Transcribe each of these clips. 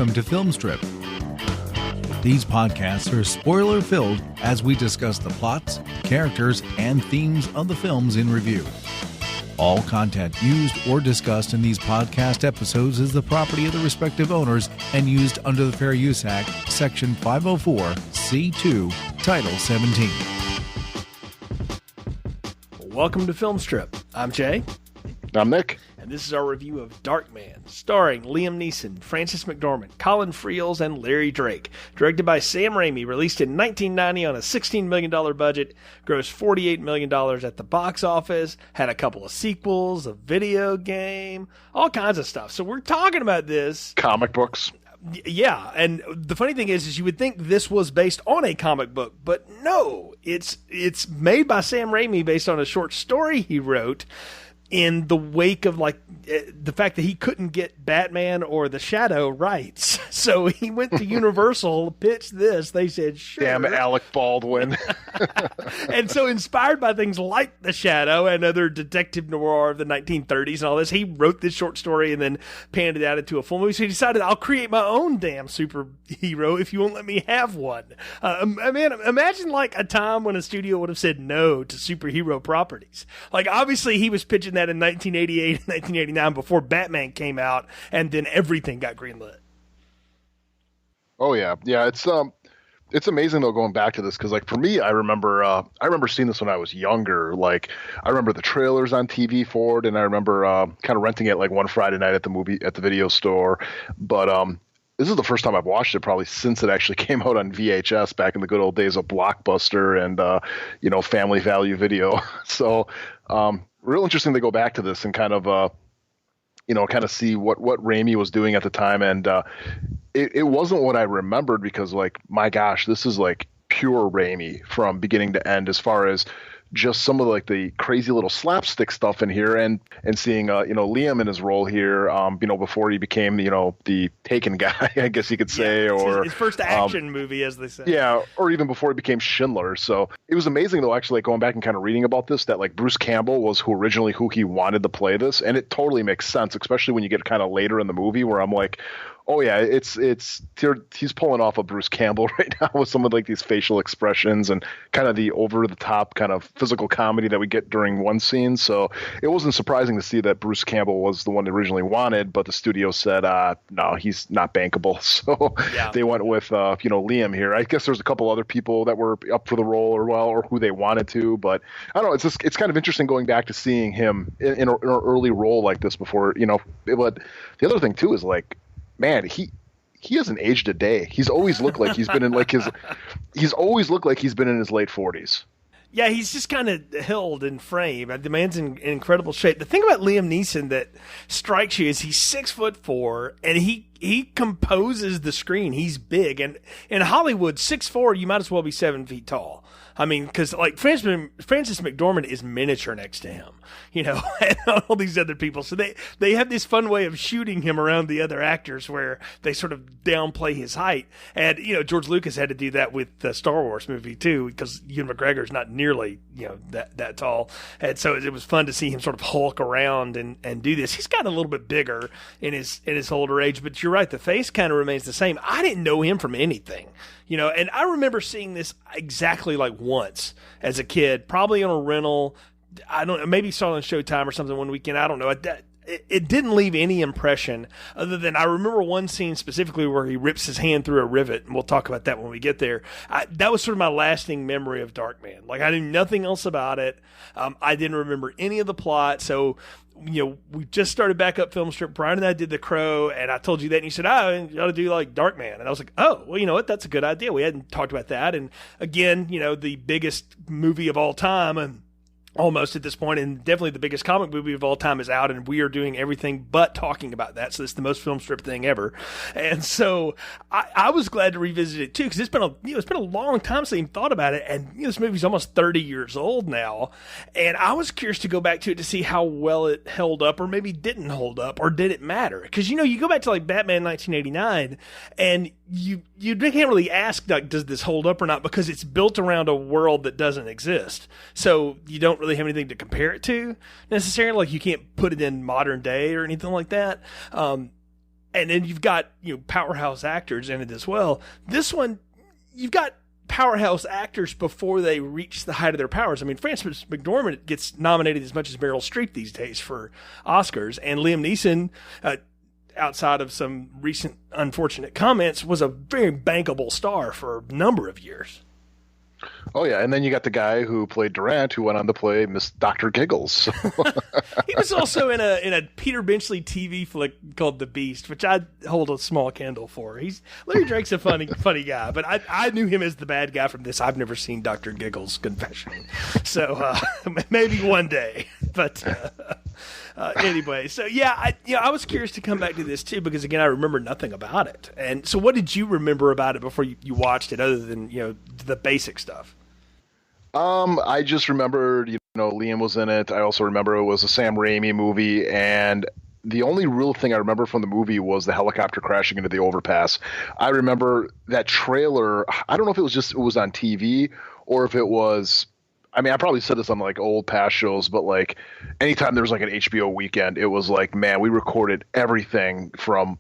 welcome to Film Strip. These podcasts are spoiler-filled as we discuss the plots, characters, and themes of the films in review. All content used or discussed in these podcast episodes is the property of the respective owners and used under the Fair Use Act, Section 504, C2, Title 17. Welcome to Film Strip. I'm Jay. I'm Nick. And this is our review of Darkman, starring Liam Neeson, Frances McDormand, Colin Friels, and Larry Drake. Directed by Sam Raimi, released in 1990 on a $16 million budget, grossed $48 million at the box office, had a couple of sequels, a video game, all kinds of stuff. So we're talking about this. Comic books. Yeah, and the funny thing is you would think this was based on a comic book, but no, it's made by Sam Raimi based on a short story he wrote in the wake of the fact that he couldn't get Batman or the Shadow rights. So he went to Universal, pitched this. They said, sure. Damn Alec Baldwin. And so inspired by things like the Shadow and other detective noir of the 1930s and all this, he wrote this short story and then panned it out into a full movie. So he decided, I'll create my own damn superhero if you won't let me have one. Imagine like a time when a studio would have said no to superhero properties. Like obviously he was pitching that in 1988 and 1989 before Batman came out, and then everything got greenlit. Oh yeah. It's amazing though going back to this because like for me, I remember seeing this when I was younger. Like I remember the trailers on TV for it, and I remember kind of renting it like one Friday night at the video store. But this is the first time I've watched it probably since it actually came out on VHS back in the good old days of Blockbuster and Family Value Video. So real interesting to go back to this and kind of see what Raimi was doing at the time. And it wasn't what I remembered because, like, my gosh, this is like pure Raimi from beginning to end as far as just some of like the crazy little slapstick stuff in here and seeing Liam in his role here before he became the Taken guy, I guess you could say, or his first action movie, as they say. Yeah, or even before he became Schindler. So it was amazing though, actually, like, going back and kind of reading about this, that like Bruce Campbell was originally who he wanted to play this, and it totally makes sense, especially when you get kind of later in the movie where I'm like, oh yeah, he's pulling off a Bruce Campbell right now with some of like these facial expressions and kind of the over the top kind of physical comedy that we get during one scene. So it wasn't surprising to see that Bruce Campbell was the one they originally wanted, but the studio said, no, he's not bankable. So They went with Liam here. I guess there's a couple other people that were up for the role or who they wanted to, but I don't know. It's kind of interesting going back to seeing him in an early role like this before, But the other thing too is like, man, he hasn't aged a day. He's always looked like he's been in he's always looked like he's been in his late 40s. Yeah, he's just kind of held in frame. The man's in incredible shape. The thing about Liam Neeson that strikes you is he's 6'4", and he composes the screen. He's big, and in Hollywood, 6'4", you might as well be 7 feet tall. I mean, because like Frances McDormand is miniature next to him, and all these other people. So they have this fun way of shooting him around the other actors where they sort of downplay his height. And George Lucas had to do that with the Star Wars movie too, because Ewan McGregor's not nearly that tall. And so it was fun to see him sort of hulk around and do this. He's got a little bit bigger in his older age, but you're right, the face kind of remains the same. I didn't know him from anything. And I remember seeing this exactly like once as a kid, probably on a rental. I don't know, maybe saw it on Showtime or something one weekend. I don't know. It didn't leave any impression other than I remember one scene specifically where he rips his hand through a rivet, and we'll talk about that when we get there. That was sort of my lasting memory of Darkman. Like, I knew nothing else about it. I didn't remember any of the plot. So, we just started back up Film Strip. Brian and I did The Crow, and I told you that, and you said, you ought to do like Darkman. And I was like, oh, well, you know what? That's a good idea. We hadn't talked about that. And again, the biggest movie of all time, and almost at this point, and definitely the biggest comic movie of all time is out, and we are doing everything but talking about that. So it's the most Film Strip thing ever. And so I was glad to revisit it too, because it's been a long time since I even thought about it. And this movie's almost 30 years old now, and I was curious to go back to it to see how well it held up, or maybe didn't hold up, or did it matter? Because you go back to like Batman 1989, and you can't really ask, like, does this hold up or not, because it's built around a world that doesn't exist. So you don't really have anything to compare it to necessarily. Like, you can't put it in modern day or anything like that. And then you've got, powerhouse actors in it as well. This one, you've got powerhouse actors before they reach the height of their powers. I mean, Frances McDormand gets nominated as much as Meryl Streep these days for Oscars, and Liam Neeson, outside of some recent unfortunate comments, was a very bankable star for a number of years. Oh, yeah, and then you got the guy who played Durant, who went on to play Miss Dr. Giggles. He was also in a Peter Benchley TV flick called The Beast, which I hold a small candle for. Larry Drake's a funny guy, but I knew him as the bad guy from this. I've never seen Dr. Giggles' Confession, so maybe one day. But anyway, so yeah, I was curious to come back to this too, because again, I remember nothing about it. And so, what did you remember about it before you watched it, other than the basic stuff? I just remembered, Liam was in it. I also remember it was a Sam Raimi movie, and the only real thing I remember from the movie was the helicopter crashing into the overpass. I remember that trailer. I don't know if it was on TV or if it was. I mean, I probably said this on like old past shows, but like anytime there was like an HBO weekend, it was like, man, we recorded everything from,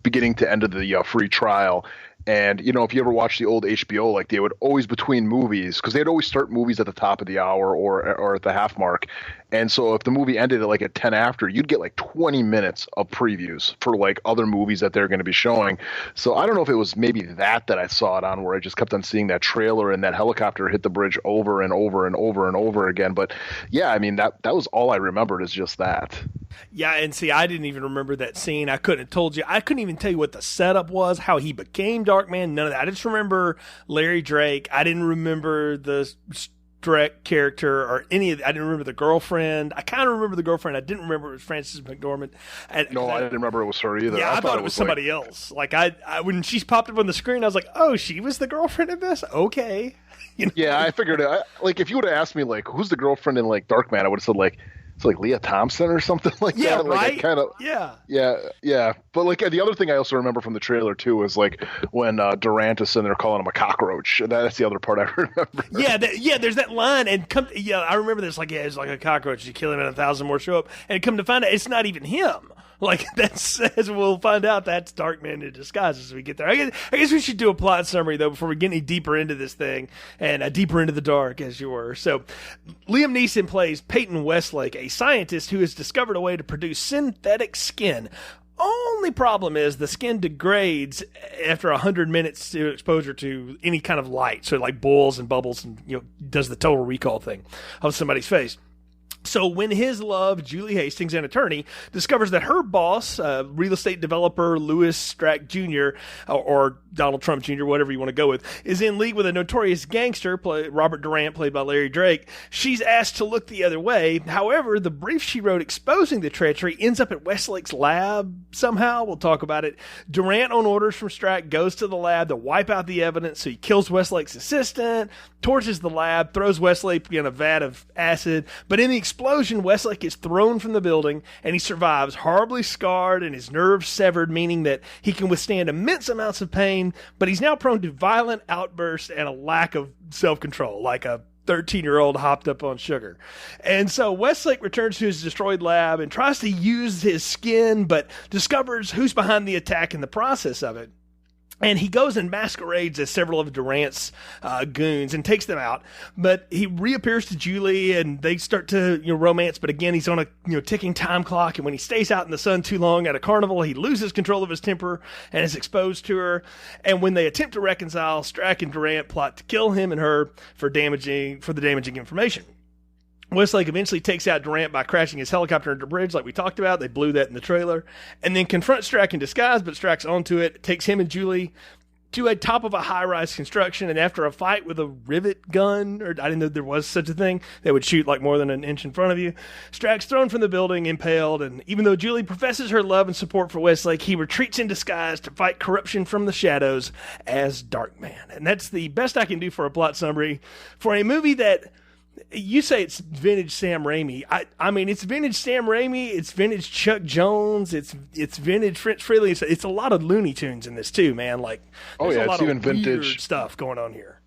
beginning to end of the free trial. And, if you ever watch the old HBO, like they would always between movies, because they'd always start movies at the top of the hour or at the half mark. And so if the movie ended at 10 after, you'd get like 20 minutes of previews for like other movies that they're going to be showing. So I don't know if it was maybe that I saw it on, where I just kept on seeing that trailer and that helicopter hit the bridge over and over and over and over again. But yeah, I mean, that was all I remembered, is just that. Yeah, and see, I didn't even remember that scene. I couldn't have told you. I couldn't even tell you what the setup was, how he became Darkman, none of that. I just remember Larry Drake. I didn't remember the Drake character or any of it. I didn't remember the girlfriend. I kind of remember the girlfriend. I didn't remember it was Frances McDormand. I didn't remember it was her either. Yeah, I thought it was somebody else. Like, I when she's popped up on the screen, I was like, oh, she was the girlfriend in this? Okay. Yeah, I figured it. If you would have asked me, like, who's the girlfriend in, like, Darkman, I would have said, like, it's like Leah Thompson or something like that. Yeah, like, right? Yeah. But like the other thing I also remember from the trailer too is like when Durant is sitting there calling him a cockroach. That's the other part I remember. Yeah, there's that line, and I remember this. Like, it's like a cockroach. You kill him, and 1,000 more show up. And come to find out, it's not even him. Like, as we'll find out, that's Darkman in disguise as we get there. I guess we should do a plot summary, though, before we get any deeper into this thing, and deeper into the dark, as you were. So, Liam Neeson plays Peyton Westlake, a scientist who has discovered a way to produce synthetic skin. Only problem is the skin degrades after 100 minutes to exposure to any kind of light. So, like, boils and bubbles and, does the total recall thing of somebody's face. So when his love, Julie Hastings, an attorney, discovers that her boss, real estate developer Louis Strack Jr., or Donald Trump Jr., whatever you want to go with, is in league with a notorious gangster, Robert Durant, played by Larry Drake, she's asked to look the other way. However, the brief she wrote exposing the treachery ends up at Westlake's lab somehow. We'll talk about it. Durant, on orders from Strack, goes to the lab to wipe out the evidence, so he kills Westlake's assistant, torches the lab, throws Westlake in a vat of acid, but in the explosion, Westlake is thrown from the building, and he survives, horribly scarred and his nerves severed, meaning that he can withstand immense amounts of pain, but he's now prone to violent outbursts and a lack of self-control, like a 13-year-old hopped up on sugar. And so Westlake returns to his destroyed lab and tries to use his skin, but discovers who's behind the attack in the process of it. And he goes and masquerades as several of Durant's goons and takes them out. But he reappears to Julie, and they start to romance. But again, he's on a ticking time clock. And when he stays out in the sun too long at a carnival, he loses control of his temper and is exposed to her. And when they attempt to reconcile, Strack and Durant plot to kill him and her for the damaging information. Westlake eventually takes out Durant by crashing his helicopter into a bridge, like we talked about. They blew that in the trailer. And then confronts Strack in disguise, but Strack's onto it, takes him and Julie to a top of a high-rise construction, and after a fight with a rivet gun, or I didn't know there was such a thing, that would shoot like more than an inch in front of you, Strack's thrown from the building, impaled, and even though Julie professes her love and support for Westlake, he retreats in disguise to fight corruption from the shadows as Darkman. And that's the best I can do for a plot summary for a movie that... You say it's vintage Sam Raimi. I mean, it's vintage Sam Raimi. It's vintage Chuck Jones. It's vintage French Freely. It's a lot of Looney Tunes in this too, man. Like, there's a lot of weird stuff going on here.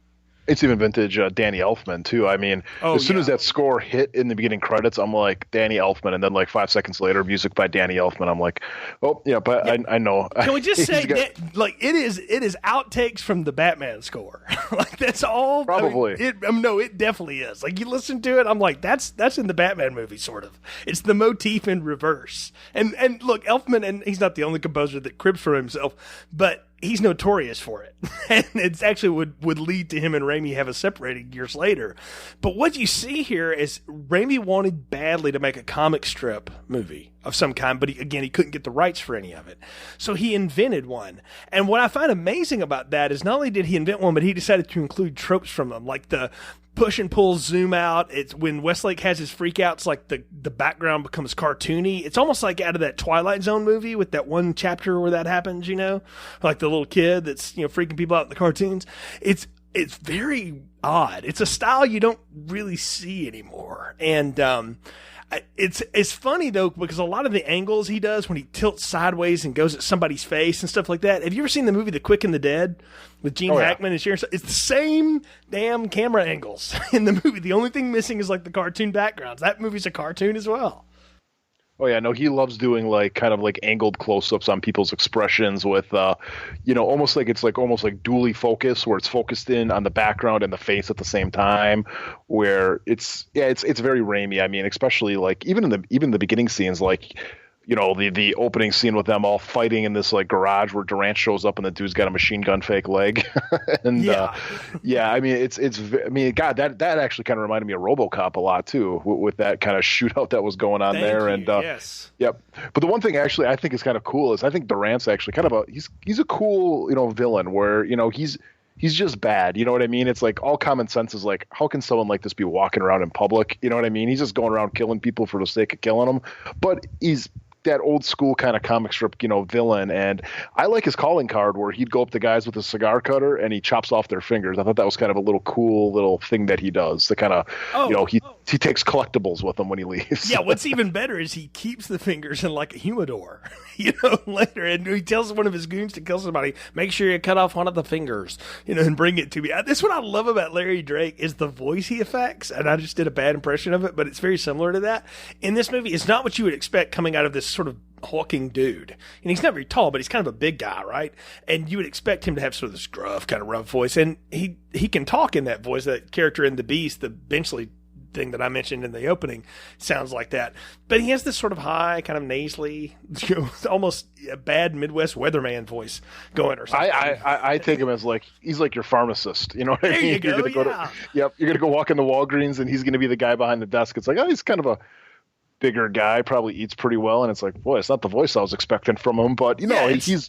It's even vintage Danny Elfman too. I mean, as soon as that score hit in the beginning credits, I'm like Danny Elfman, and then like 5 seconds later, music by Danny Elfman. I'm like, oh yeah, but yeah. I know. Can we just say that like it is outtakes from the Batman score? Like that's all. Probably. No, it definitely is. Like you listen to it, I'm like that's in the Batman movie, sort of. It's the motif in reverse. And look, Elfman, and he's not the only composer that cribs for himself, but he's notorious for it. And it's actually would lead to him and Raimi having separated years later. But what you see here is Raimi wanted badly to make a comic strip movie of some kind, but he couldn't get the rights for any of it. So he invented one. And what I find amazing about that is not only did he invent one, but he decided to include tropes from them, like the push and pull zoom out. It's when Westlake has his freakouts, like the background becomes cartoony. It's almost like out of that Twilight Zone movie with that one chapter where that happens, like the little kid that's, freaking people out in the cartoons. It's very odd. It's a style you don't really see anymore. And, it's funny though, because a lot of the angles he does when he tilts sideways and goes at somebody's face and stuff like that. Have you ever seen the movie The Quick and the Dead with Gene Hackman and Sharon? It's the same damn camera angles in the movie. The only thing missing is like the cartoon backgrounds. That movie's a cartoon as well. Oh yeah, no, he loves doing like kind of like angled close-ups on people's expressions with, almost like it's like almost like dually focus, where it's focused in on the background and the face at the same time. Where it's very Raimi. I mean, especially like even the beginning scenes, like the opening scene with them all fighting in this like garage where Durant shows up and the dude's got a machine gun fake leg. And I mean, God, that actually kind of reminded me of RoboCop a lot too, with that kind of shootout that was going on there. And yes. Yep. But the one thing actually I think is kind of cool is I think Durant's actually kind of he's a cool, villain where, he's just bad. You know what I mean? It's like all common sense is like, how can someone like this be walking around in public? You know what I mean? He's just going around killing people for the sake of killing them. But he's that old school kind of comic strip, villain. And I like his calling card where he'd go up to guys with a cigar cutter and he chops off their fingers. I thought that was kind of a little cool little thing that he does to kind of, he takes collectibles with him when he leaves. Yeah. What's even better is he keeps the fingers in like a humidor, later. And he tells one of his goons to kill somebody, make sure you cut off one of the fingers, and bring it to me. That's what I love about Larry Drake is the voice he affects. And I just did a bad impression of it, but it's very similar to that. In this movie, it's not what you would expect coming out of this sort of hulking dude. And he's not very tall, but he's kind of a big guy, right? And you would expect him to have sort of this gruff, kind of rough voice. And he can talk in that voice. That character in The Beast, the Benchley thing that I mentioned in the opening, sounds like that. But he has this sort of high, kind of nasally, almost a bad Midwest weatherman voice going or something. I take him as like, he's like your pharmacist. You know what I mean? There you go, you're going to go walk in the Walgreens and he's going to be the guy behind the desk. It's like, oh, he's kind of a bigger guy, probably eats pretty well, and it's like, boy, it's not the voice I was expecting from him, but he's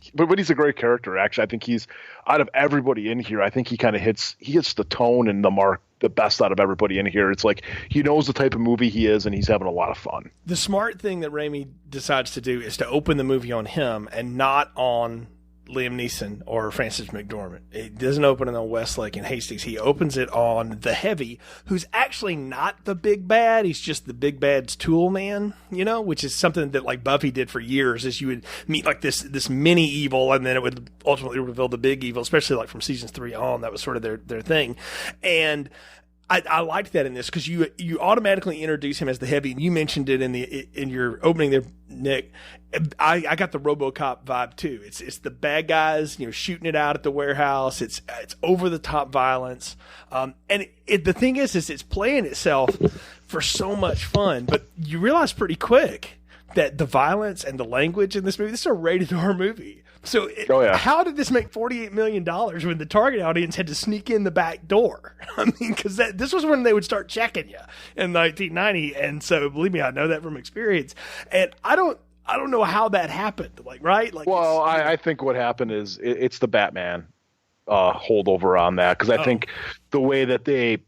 a great character. Actually, I think he's, out of everybody in here, I think he kind of hits the tone and the mark the best out of everybody in here. It's like he knows the type of movie he is, and he's having a lot of fun. The smart thing that Raimi decides to do is to open the movie on him and not on Liam Neeson or Frances McDormand. It doesn't open it on Westlake and Hastings. He opens it on the Heavy, who's actually not the big bad. He's just the big bad's tool man, which is something that like Buffy did for years, is you would meet like this mini evil and then it would ultimately reveal the big evil, especially like from seasons 3 on. That was sort of their thing. And I liked that in this because you automatically introduce him as the Heavy. And you mentioned it in your opening there, Nick. I got the RoboCop vibe too. It's the bad guys, shooting it out at the warehouse. It's over the top violence. And the thing is it's playing itself for so much fun, but you realize pretty quick that the violence and the language in this movie, this is a rated R movie. So how did this make $48 million when the target audience had to sneak in the back door? I mean, because this was when they would start checking you in 1990. And so believe me, I know that from experience. And I don't know how that happened. Right? Well, I think what happened is it's the Batman holdover on that. Because I think the way that they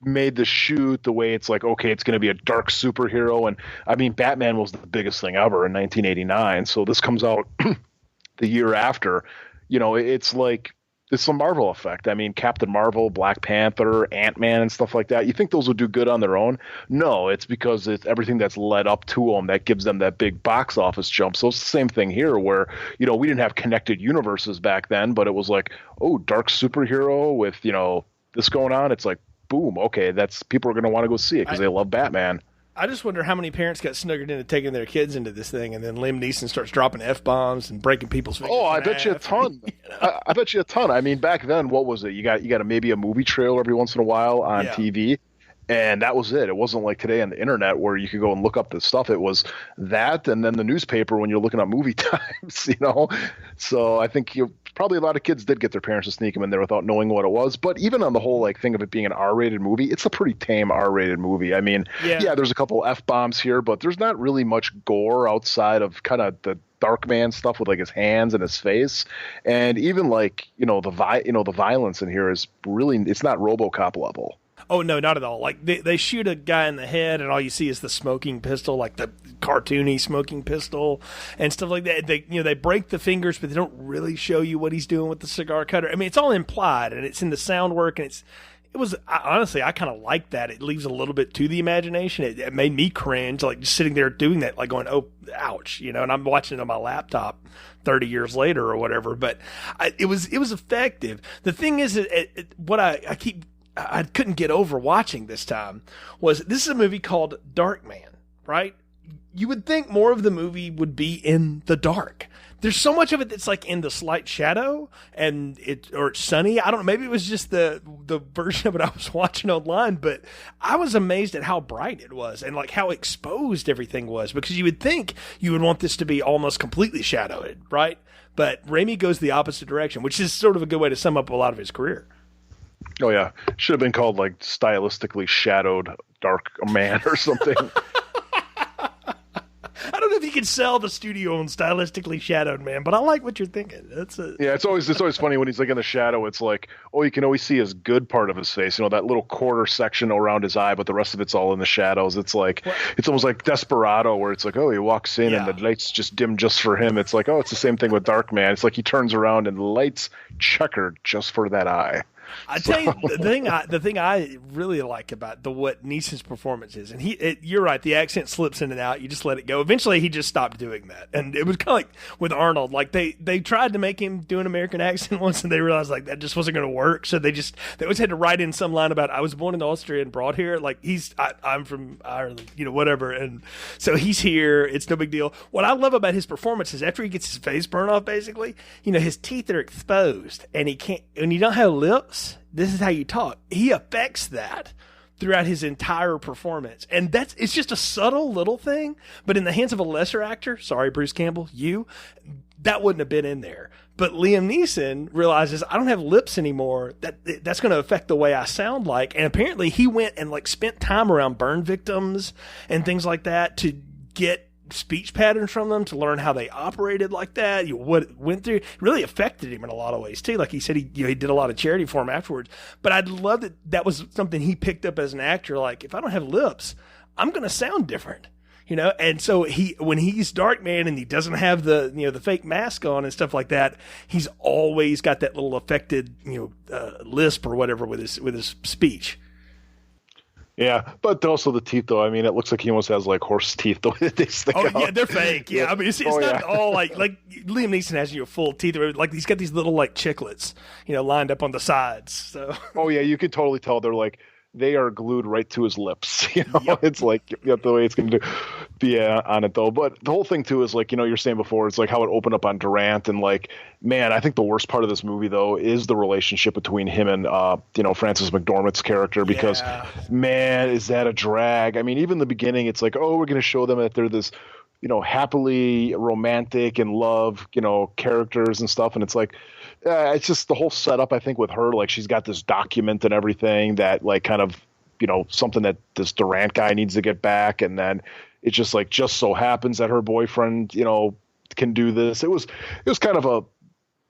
made the shoot, the way it's like, okay, it's going to be a dark superhero. And I mean, Batman was the biggest thing ever in 1989. So this comes out the year after, it's like, it's the Marvel effect. I mean, Captain Marvel, Black Panther, Ant-Man and stuff like that. You think those would do good on their own? No, it's because it's everything that's led up to them that gives them that big box office jump. So it's the same thing here where, we didn't have connected universes back then, but it was like, oh, dark superhero with, this going on, it's like, boom, okay, that's people are going to want to go see it because they love Batman. I just wonder how many parents got snookered into taking their kids into this thing, and then Liam Neeson starts dropping F-bombs and breaking people's fingers. Oh, I bet you a ton. I bet you a ton. I mean, back then, what was it? You got maybe a movie trailer every once in a while on TV, and that was it. It wasn't like today on the internet where you could go and look up the stuff. It was that, and then the newspaper when you're looking at movie times, So I think probably a lot of kids did get their parents to sneak them in there without knowing what it was. But even on the whole thing of it being an R-rated movie, it's a pretty tame R-rated movie. I mean, there's a couple F-bombs here, but there's not really much gore outside of kind of the Darkman stuff with his hands and his face, and even the violence in here is really, it's not RoboCop level. Oh, no, not at all. Like, they shoot a guy in the head, and all you see is the smoking pistol, like the cartoony smoking pistol and stuff like that. They break the fingers, but they don't really show you what he's doing with the cigar cutter. I mean, it's all implied, and it's in the sound work, and honestly, I kind of like that. It leaves a little bit to the imagination. It made me cringe, like just sitting there doing that, like going, oh, ouch, and I'm watching it on my laptop 30 years later or whatever. But it was effective. The thing is, what I couldn't get over watching this time was this is a movie called Darkman, right? You would think more of the movie would be in the dark. There's so much of it that's like in the slight shadow or it's sunny. I don't know. Maybe it was just the version of it I was watching online, but I was amazed at how bright it was and like how exposed everything was, because you would think you would want this to be almost completely shadowed, right? But Raimi goes the opposite direction, which is sort of a good way to sum up a lot of his career. Oh yeah, should have been called like stylistically shadowed Dark Man or something. I don't know if you can sell the studio on stylistically shadowed man, but I like what you're thinking. It's always funny when he's like in the shadow. It's like, oh, you can always see his good part of his face, that little quarter section around his eye, but the rest of it's all in the shadows. It's like It's almost like Desperado, where it's like, oh, he walks in and the lights just dim just for him. It's like, oh, it's the same thing with Darkman. It's like he turns around and the lights checkered just for that eye. I tell you, the thing I really like about what Neeson's performance is, and you're right, the accent slips in and out. You just let it go. Eventually, he just stopped doing that, and it was kind of like with Arnold. Like they tried to make him do an American accent once, and they realized like that just wasn't going to work. So they always had to write in some line about I was born in Austria and brought here. Like I'm from Ireland, whatever. And so he's here. It's no big deal. What I love about his performance is after he gets his face burned off, basically, his teeth are exposed, and he can't. And you don't have lips. This is how you talk. He affects that throughout his entire performance. And it's just a subtle little thing, but in the hands of a lesser actor, sorry, Bruce Campbell, that wouldn't have been in there. But Liam Neeson realizes I don't have lips anymore. That's going to affect the way I sound like. And apparently he went and like spent time around burn victims and things like that to get speech patterns from them, to learn how they operated like that. What went through really affected him in a lot of ways too. Like he said, he did a lot of charity for him afterwards. But I'd love that was something he picked up as an actor. Like, if I don't have lips, I'm going to sound different, And so when he's Darkman and he doesn't have the fake mask on and stuff like that, he's always got that little affected lisp or whatever with his speech. Yeah, but also the teeth, though. I mean, it looks like he almost has like horse teeth the way they stick out. Yeah, they're fake. Yeah, I mean, it's not all like Liam Neeson has full teeth. Like he's got these little like chiclets, lined up on the sides. So. Oh yeah, you could totally tell they are glued right to his lips. It's like the way it's going to be on it though. But the whole thing too is like, you're saying before, it's like how it opened up on Durant, and like, man, I think the worst part of this movie though is the relationship between him and Frances McDormand's character, because man, is that a drag. I mean, even the beginning, it's like, oh, we're going to show them that they're this happily romantic and love characters and stuff, and it's like it's just the whole setup, I think, with her. Like, she's got this document and everything that, like, kind of, something that this Durant guy needs to get back. And then it just so happens that her boyfriend, can do this. It was kind of a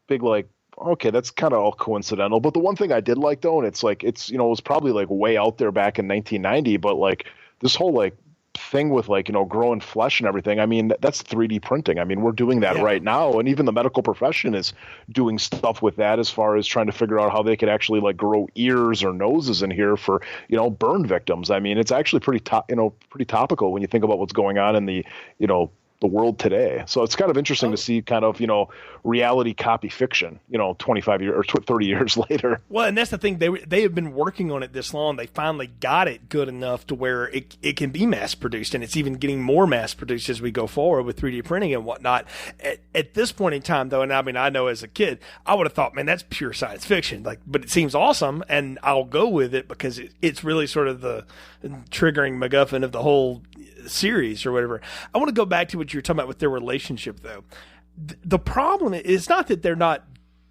big, like, okay, that's kind of all coincidental. But the one thing I did like, though, and it's like, it was probably like way out there back in 1990, but like this whole like thing with like, growing flesh and everything. I mean, that's 3D printing. I mean, we're doing that right now. And even the medical profession is doing stuff with that, as far as trying to figure out how they could actually like grow ears or noses in here for, burn victims. I mean, it's actually pretty topical when you think about what's going on in the, the world today. So it's kind of interesting to see kind of, reality copy fiction, 25 years or 30 years later. Well, and that's the thing. They have been working on it this long. They finally got it good enough to where it can be mass produced, and it's even getting more mass produced as we go forward with 3D printing and whatnot. At this point in time, though, and I mean, I know as a kid, I would have thought, man, that's pure science fiction. But it seems awesome, and I'll go with it because it's really sort of the triggering MacGuffin of the whole series or whatever. I want to go back to what you were talking about with their relationship, though. The problem is not that they're not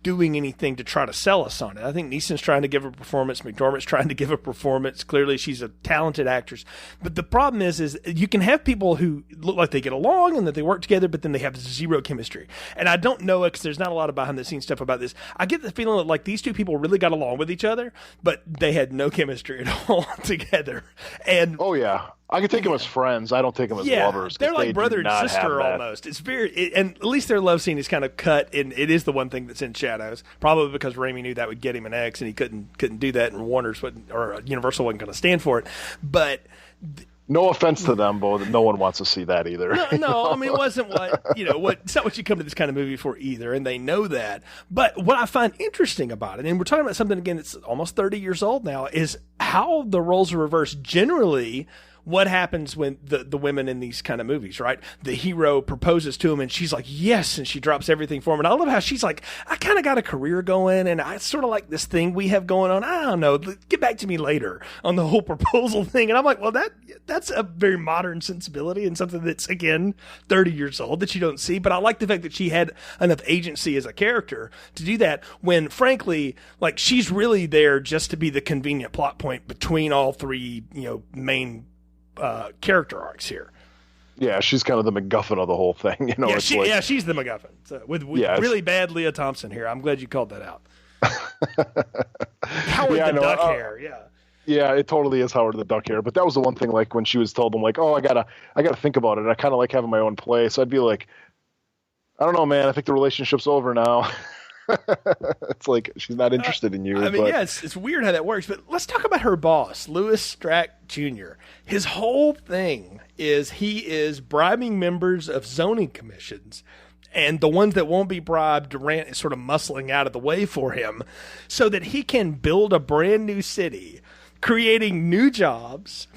doing anything to try to sell us on it. I think Neeson's trying to give a performance. McDormand's trying to give a performance. Clearly, she's a talented actress. But the problem is you can have people who look like they get along and that they work together, but then they have zero chemistry. And I don't know it because there's not a lot of behind-the-scenes stuff about this. I get the feeling that like these two people really got along with each other, but they had no chemistry at all together. And oh yeah. I can take them as friends. I don't take them as lovers. They're like brother and sister almost. It's and at least their love scene is kind of cut, and it is the one thing that's in shadows. Probably because Raimi knew that would get him an X, and he couldn't do that, and Universal wasn't going to stand for it. But no offense to them, but no one wants to see that either. No, I mean it wasn't it's not what you come to this kind of movie for either, and they know that. But what I find interesting about it, and we're talking about something again that's almost 30 years old now, is how the roles are reversed generally. What happens when the women in these kind of movies, right? The hero proposes to him and she's like, yes, and she drops everything for him. And I love how she's like, I kind of got a career going and I sort of like this thing we have going on. I don't know, get back to me later on the whole proposal thing. And I'm like, well, that's a very modern sensibility and something that's, again, 30 years old that you don't see. But I like the fact that she had enough agency as a character to do that when, frankly, like she's really there just to be the convenient plot point between all three, main character arcs here. Yeah, she's kind of the MacGuffin of the whole thing. She's the MacGuffin. So with really bad Leah Thompson here. I'm glad you called that out. Howard the Duck hair, yeah. Yeah, it totally is Howard the Duck hair. But that was the one thing, like when she was told them, like, oh, I gotta think about it. I kind of like having my own place. I'd be like, I don't know, man. I think the relationship's over now. It's like she's not interested in you. I mean, it's weird how that works. But let's talk about her boss, Louis Strack Jr. His whole thing is he is bribing members of zoning commissions, and the ones that won't be bribed, Durant is sort of muscling out of the way for him so that he can build a brand new city, creating new jobs,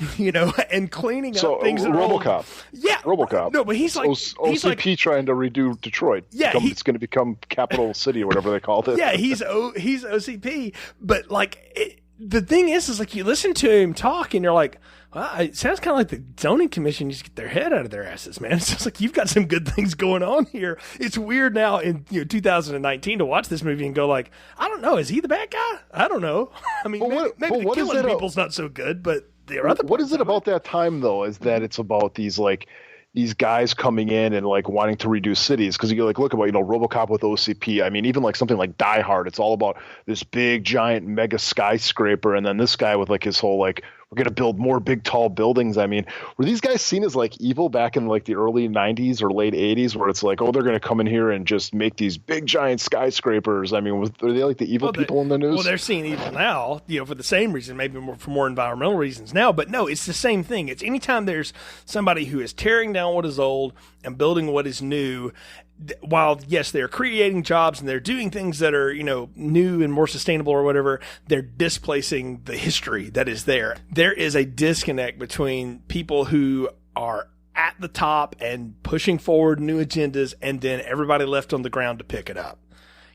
and cleaning up things that are RoboCop. Old. Yeah, RoboCop. No, but he's like OCP trying to redo Detroit. Yeah, it's going to become Capital City or whatever they called it. Yeah, he's OCP. But the thing is like you listen to him talk and you're like, well, it sounds kind of like the zoning commission needs to get their head out of their asses, man. It sounds like you've got some good things going on here. It's weird now in 2019 to watch this movie and go like, I don't know, is he the bad guy? I don't know. I mean, maybe the killing people's not so good, but there are other. What is it about that time though? Is that it's about these guys coming in and like wanting to redo cities, because you like look about RoboCop with OCP. I mean, even like something like Die Hard, it's all about this big giant mega skyscraper, and then this guy with like his whole like, we're going to build more big tall buildings. I mean, were these guys seen as like evil back in like the early 90s or late 80s, where it's like, oh, they're going to come in here and just make these big giant skyscrapers? I mean, were they like the evil people in the news? Well, they're seen evil now, for the same reason, maybe for more environmental reasons now. But no, it's the same thing. It's anytime there's somebody who is tearing down what is old and building what is new, while yes, they're creating jobs and they're doing things that are, new and more sustainable or whatever, they're displacing the history that is there. There is a disconnect between people who are at the top and pushing forward new agendas and then everybody left on the ground to pick it up.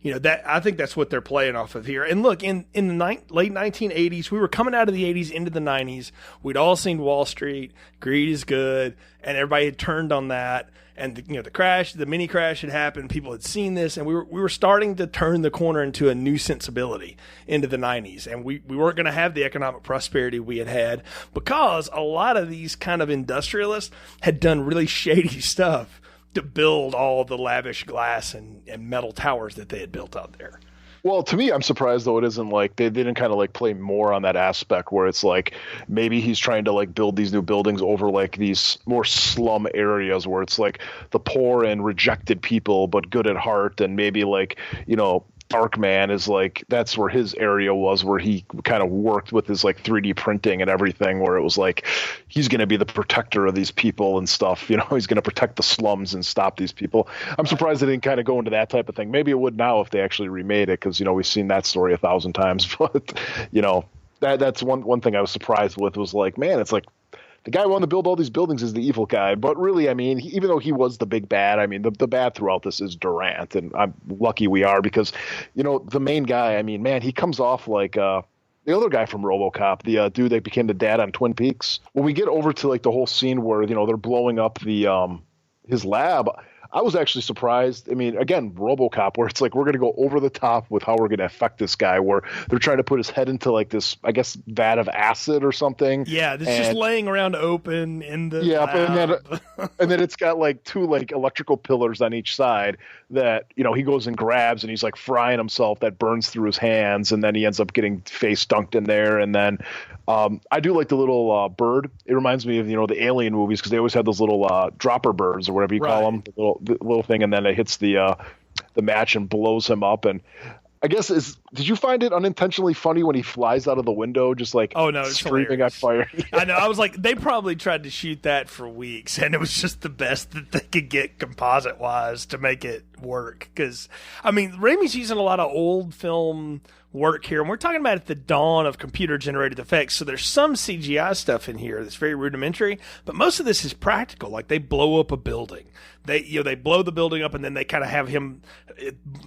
That I think that's what they're playing off of here. And look, in the late 1980s, we were coming out of the 80s into the 90s. We'd all seen Wall Street, greed is good, and everybody had turned on that. And the mini crash had happened. People had seen this, and we were starting to turn the corner into a new sensibility into the 90s. And we weren't going to have the economic prosperity we had because a lot of these kind of industrialists had done really shady stuff to build all the lavish glass and metal towers that they had built out there. Well, to me, I'm surprised though it isn't like they didn't kind of like play more on that aspect where it's like maybe he's trying to like build these new buildings over like these more slum areas where it's like the poor and rejected people but good at heart, and maybe like Darkman is like, that's where his area was, where he kind of worked with his like 3D printing and everything, where it was like he's going to be the protector of these people and stuff. You know, he's going to protect the slums and stop these people. I'm surprised they didn't kind of go into that type of thing. Maybe it would now if they actually remade it, because, you know, we've seen that story 1,000 times. But, you know, that's one thing I was surprised with, was like, man, it's like the guy who wanted to build all these buildings is the evil guy. But really, I mean, even though he was the big bad, I mean, the bad throughout this is Durant. And I'm lucky we are, because, you know, the main guy, I mean, man, he comes off like the other guy from RoboCop, the dude that became the dad on Twin Peaks. When we get over to like the whole scene where, you know, they're blowing up the his lab, I was actually surprised. I mean, again, RoboCop, where it's like, we're going to go over the top with how we're going to affect this guy, where they're trying to put his head into like this, I guess, vat of acid or something. Yeah, this just laying around open in the lab. And then it's got like 2 like electrical pillars on each side that, you know, he goes and grabs, and he's like frying himself, that burns through his hands, and then he ends up getting face dunked in there. And then I do like the little bird. It reminds me of, you know, the Alien movies, because they always had those little dropper birds, or whatever you call them, the little thing, and then it hits the match and blows him up. And I guess did you find it unintentionally funny when he flies out of the window, just like, oh no, it's screaming on fire? I know. I was like, they probably tried to shoot that for weeks, and it was just the best that they could get composite wise to make it work. Because I mean, Raimi's using a lot of old film work here, and we're talking about at the dawn of computer generated effects, so there's some CGI stuff in here that's very rudimentary, but most of this is practical. Like, they blow up a building, they blow the building up, and then they kind of have him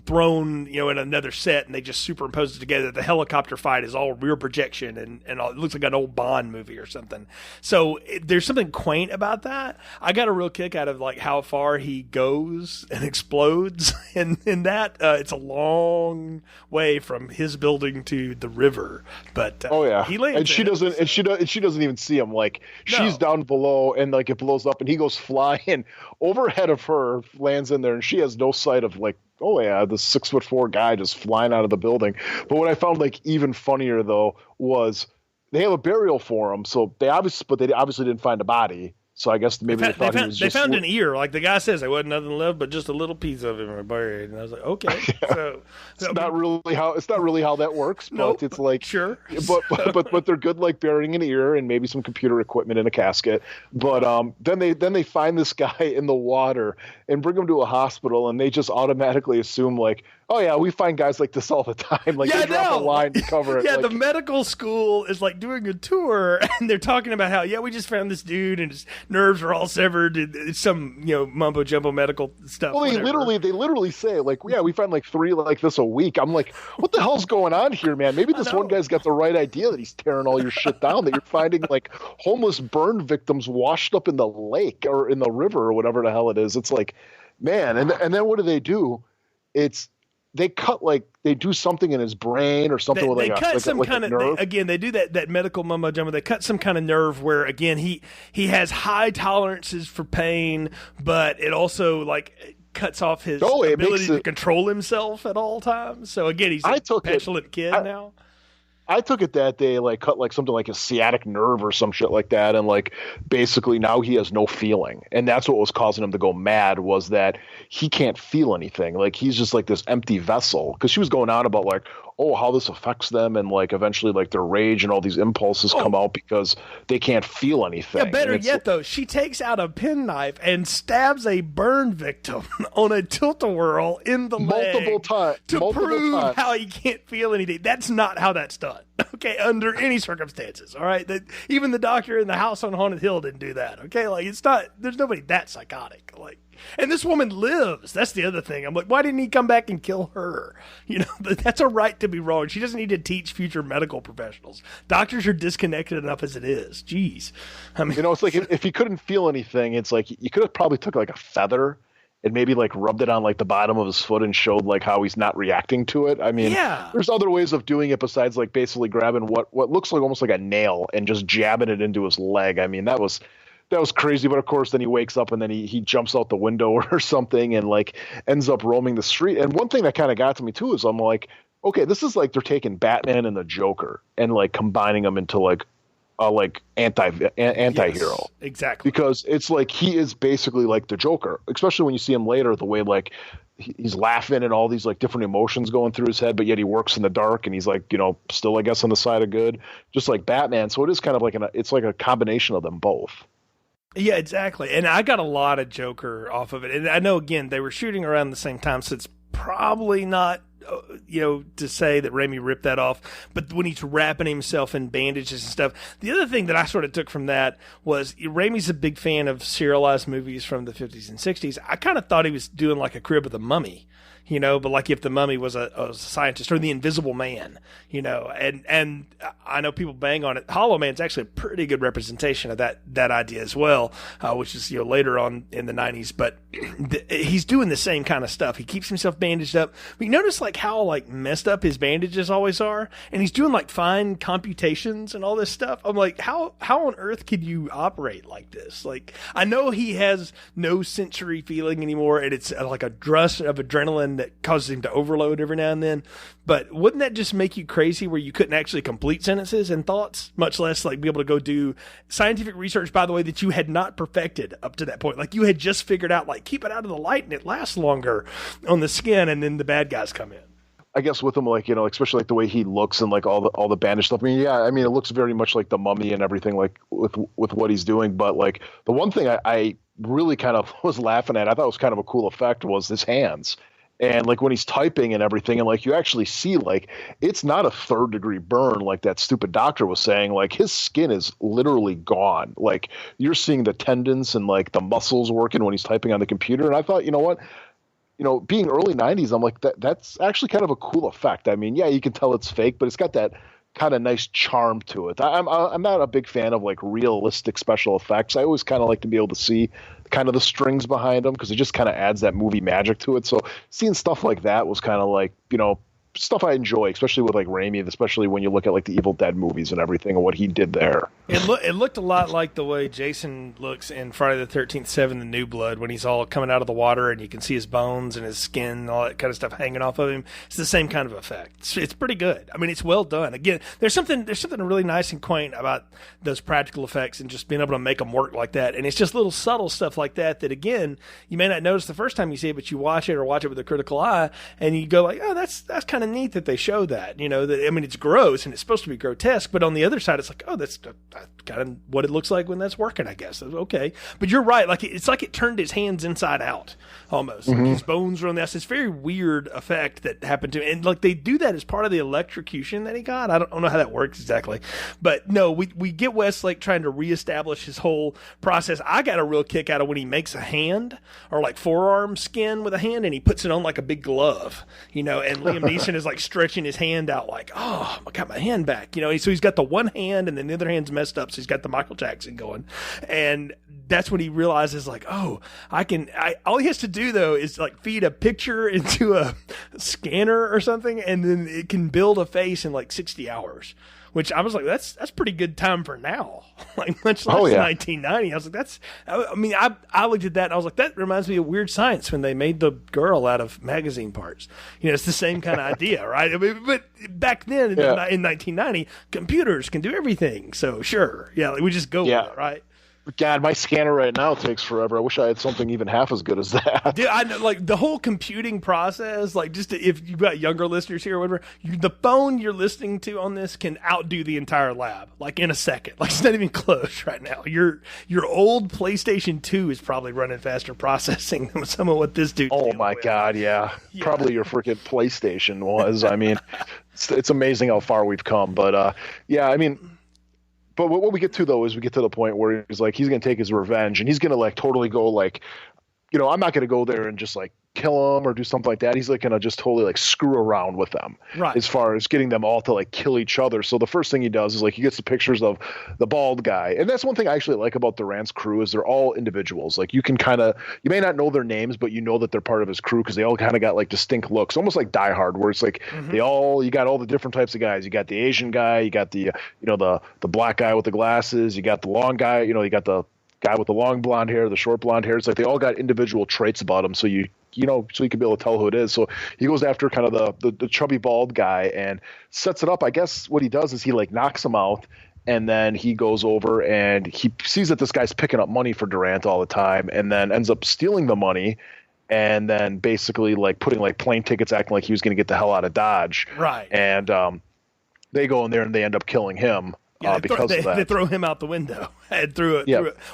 thrown, you know, in another set, and they just superimpose it together. The helicopter fight is all rear projection, and all, it looks like an old Bond movie or something. So there's something quaint about that. I got a real kick out of like how far he goes and explodes in that. It's a long way from his building to the river, but oh yeah, he lands, and she doesn't, and she doesn't even see him. Like, she's down below, and like it blows up, and he goes flying overhead of her, lands in there, and she has no sight of like, oh yeah, the 6'4" guy just flying out of the building. But what I found like even funnier though was they have a burial for him, so they obviously didn't find a body. So I guess maybe they thought he was just... They found an ear. Like the guy says, there wasn't nothing left but just a little piece of him buried. And I was like, okay. Yeah. So it's not really how that works, but nope, it's like... Sure. But they're good, like burying an ear and maybe some computer equipment in a casket. But then they find this guy in the water and bring him to a hospital, and they just automatically assume like, oh yeah, we find guys like this all the time. Like, they drop a line to cover it. Yeah, like, the medical school is like doing a tour, and they're talking about how, yeah, we just found this dude and his nerves are all severed. It's some, you know, mumbo jumbo medical stuff. Well, they literally say like, yeah, we find like 3 like this a week. I'm like, what the hell's going on here, man? Maybe this one guy's got the right idea that he's tearing all your shit down, that you're finding like homeless burn victims washed up in the lake or in the river or whatever the hell it is. It's like, man, and then what do? They do something in his brain or something with like a nerve. They do that medical mumbo jumbo. They cut some kind of nerve where, again, he has high tolerances for pain, but it also like cuts off his ability to control himself at all times. So again, he's a petulant kid now. I took it that they like cut like something like a sciatic nerve or some shit like that, and like basically now he has no feeling, and that's what was causing him to go mad, was that he can't feel anything. Like, he's just like this empty vessel, because she was going on about like, oh, how this affects them, and like eventually like their rage and all these impulses come out because they can't feel anything. Yeah, better yet though, she takes out a penknife and stabs a burn victim on a tilt-a-whirl in the multiple leg times to prove how he can't feel anything. That's not how that's done. Okay, under any circumstances. All right, even the doctor in the house on Haunted Hill didn't do that. Okay, like, it's not. There's nobody that psychotic. Like, and this woman lives. That's the other thing. I'm like, why didn't he come back and kill her? You know, that's a right to be wrong. She doesn't need to teach future medical professionals. Doctors are disconnected enough as it is. Jeez, I mean, you know, it's like if he couldn't feel anything, it's like you could have probably took like a feather and maybe like rubbed it on like the bottom of his foot and showed like how he's not reacting to it. I mean, there's other ways of doing it besides like basically grabbing what looks like almost like a nail and just jabbing it into his leg. I mean, that was crazy. But of course, then he wakes up and then he jumps out the window or something and like ends up roaming the street. And one thing that kind of got to me too is I'm like, okay, this is like they're taking Batman and the Joker and like combining them into like like anti-hero. Yes, exactly. Because it's like he is basically like the Joker, especially when you see him later, the way like he's laughing and all these like different emotions going through his head, but yet he works in the dark and he's like, still I guess on the side of good, just like Batman. So it is kind of like it's like a combination of them both. Yeah, exactly. And I got a lot of Joker off of it. And I know, again, they were shooting around the same time, so it's probably not, to say that Raimi ripped that off. But when he's wrapping himself in bandages and stuff, the other thing that I sort of took from that was Raimi's a big fan of serialized movies from the 50s and 60s. I kind of thought he was doing like a Crib of the Mummy. But like if the Mummy was a scientist, or the Invisible Man, and I know people bang on it. Hollow Man's actually a pretty good representation of that idea as well, which is later on in the 90s. But he's doing the same kind of stuff. He keeps himself bandaged up. But you notice like how like messed up his bandages always are, and he's doing like fine computations and all this stuff. I'm like, how on earth could you operate like this? Like, I know he has no sensory feeling anymore, and it's like a drush of adrenaline that causes him to overload every now and then. But wouldn't that just make you crazy where you couldn't actually complete sentences and thoughts, much less like be able to go do scientific research, by the way, that you had not perfected up to that point? Like you had just figured out, like, keep it out of the light and it lasts longer on the skin, and then the bad guys come in. I guess with him, like, especially like the way he looks and like all the bandaged stuff. I mean, it looks very much like the Mummy and everything, like with what he's doing. But like the one thing I really kind of was laughing at, I thought was kind of a cool effect, was his hands. And like when he's typing and everything, and like you actually see like it's not a 3rd-degree burn like that stupid doctor was saying. Like his skin is literally gone. Like you're seeing the tendons and like the muscles working when he's typing on the computer. And I thought, what? Being early 90s, I'm like, that's actually kind of a cool effect. I mean, yeah, you can tell it's fake, but it's got that kind of nice charm to it. I'm not a big fan of like realistic special effects. I always kind of like to be able to see kind of the strings behind them, because it just kind of adds that movie magic to it. So seeing stuff like that was kind of like, stuff I enjoy, especially with like Raimi, especially when you look at like the Evil Dead movies and everything and what he did there. It looked a lot like the way Jason looks in Friday the 13th, 7, The New Blood, when he's all coming out of the water and you can see his bones and his skin and all that kind of stuff hanging off of him. It's the same kind of effect. It's pretty good. I mean, it's well done. Again, there's something really nice and quaint about those practical effects and just being able to make them work like that. And it's just little subtle stuff like that again, you may not notice the first time you see it, but you watch it with a critical eye and you go like, oh, that's kind of neat that they show that, it's gross and it's supposed to be grotesque, but on the other side, it's like, oh, that's kind of what it looks like when that's working, I guess. Okay. But you're right. Like it's like it turned his hands inside out almost. Mm-hmm. Like his bones were on this. It's very weird effect that happened to him. And like they do that as part of the electrocution that he got. I don't know how that works exactly, but no, we get Westlake trying to reestablish his whole process. I got a real kick out of when he makes a hand or like forearm skin with a hand and he puts it on like a big glove, and Liam Neeson is like stretching his hand out like, oh, I got my hand back, so he's got the one hand and then the other hand's messed up, so he's got the Michael Jackson going, and that's when he realizes like, oh, all he has to do though is like feed a picture into a scanner or something, and then it can build a face in like 60 hours. Which I was like, that's pretty good time for now. Like much less 1990. I was like, I looked at that and I was like, that reminds me of Weird Science when they made the girl out of magazine parts. It's the same kind of idea, right? I mean, but back then in 1990, computers can do everything. So sure, we just go with it, right? God, my scanner right now takes forever. I wish I had something even half as good as that. Dude, I know, like the whole computing process, like if you've got younger listeners here or whatever, the phone you're listening to on this can outdo the entire lab, like in a second. Like it's not even close right now. Your old PlayStation 2 is probably running faster processing than some of what this dude's Oh my God, yeah. Probably your freaking PlayStation was. I mean, it's amazing how far we've come. But But what we get to, though, is we get to the point where he's like, he's going to take his revenge and he's going to like totally go like, I'm not going to go there and just like kill them or do something like that. He's like going to just totally like screw around with them, right, as far as getting them all to like kill each other. So the first thing he does is like he gets the pictures of the bald guy. And that's one thing I actually like about Durant's crew is they're all individuals. Like you may not know their names, but you know that they're part of his crew because they all kind of got like distinct looks, almost like Die Hard, where it's like you got all the different types of guys. You got the Asian guy, you got the the black guy with the glasses, you got the long guy, you got the guy with the long blonde hair, the short blonde hair. It's like they all got individual traits about them, so you can be able to tell who it is. So he goes after kind of the chubby bald guy and sets it up. I guess what he does is he like knocks him out, And then he goes over and he sees that this guy's picking up money for Durant all the time, and then ends up stealing the money, and then basically like putting like plane tickets, acting like he was going to get the hell out of Dodge. Right. And they go in there and they end up killing him because of that. They throw him out the window and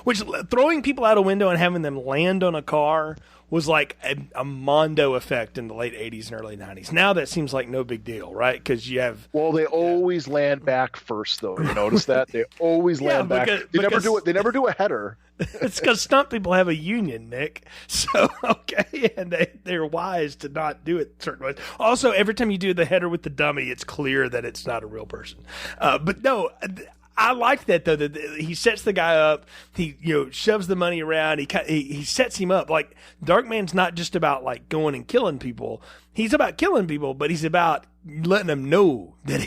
which throwing people out a window and having them land on a car was like a Mondo effect in the late 80s and early 90s. Now that seems like no big deal, right? Because you have... Well, they always land back first, though. You notice that? They always land back. They never do it. They never do a header. It's because stunt people have a union, Nick. So, okay, and they're wise to not do it certain ways. Also, every time you do the header with the dummy, it's clear that it's not a real person. But no... I like that though. That he sets the guy up. He shoves the money around. He sets him up. Like Darkman's not just about like going and killing people. He's about killing people, but he's about letting them know that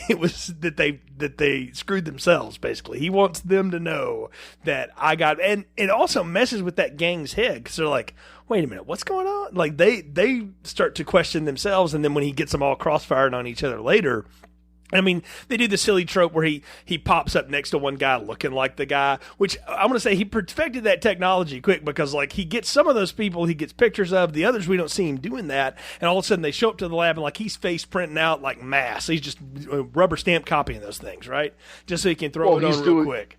that they screwed themselves. Basically, he wants them to know that I got. And it also messes with that gang's head because they're like, wait a minute, what's going on? Like they start to question themselves, and then when he gets them all crossfired on each other later. I mean, they do the silly trope where he pops up next to one guy looking like the guy, which I'm going to say he perfected that technology quick because, like, he gets some of those people he gets pictures of. The others, we don't see him doing that. And all of a sudden, they show up to the lab and, like, he's face printing out, like, mass. He's just rubber stamp copying those things, right? Just so he can throw it on real quick.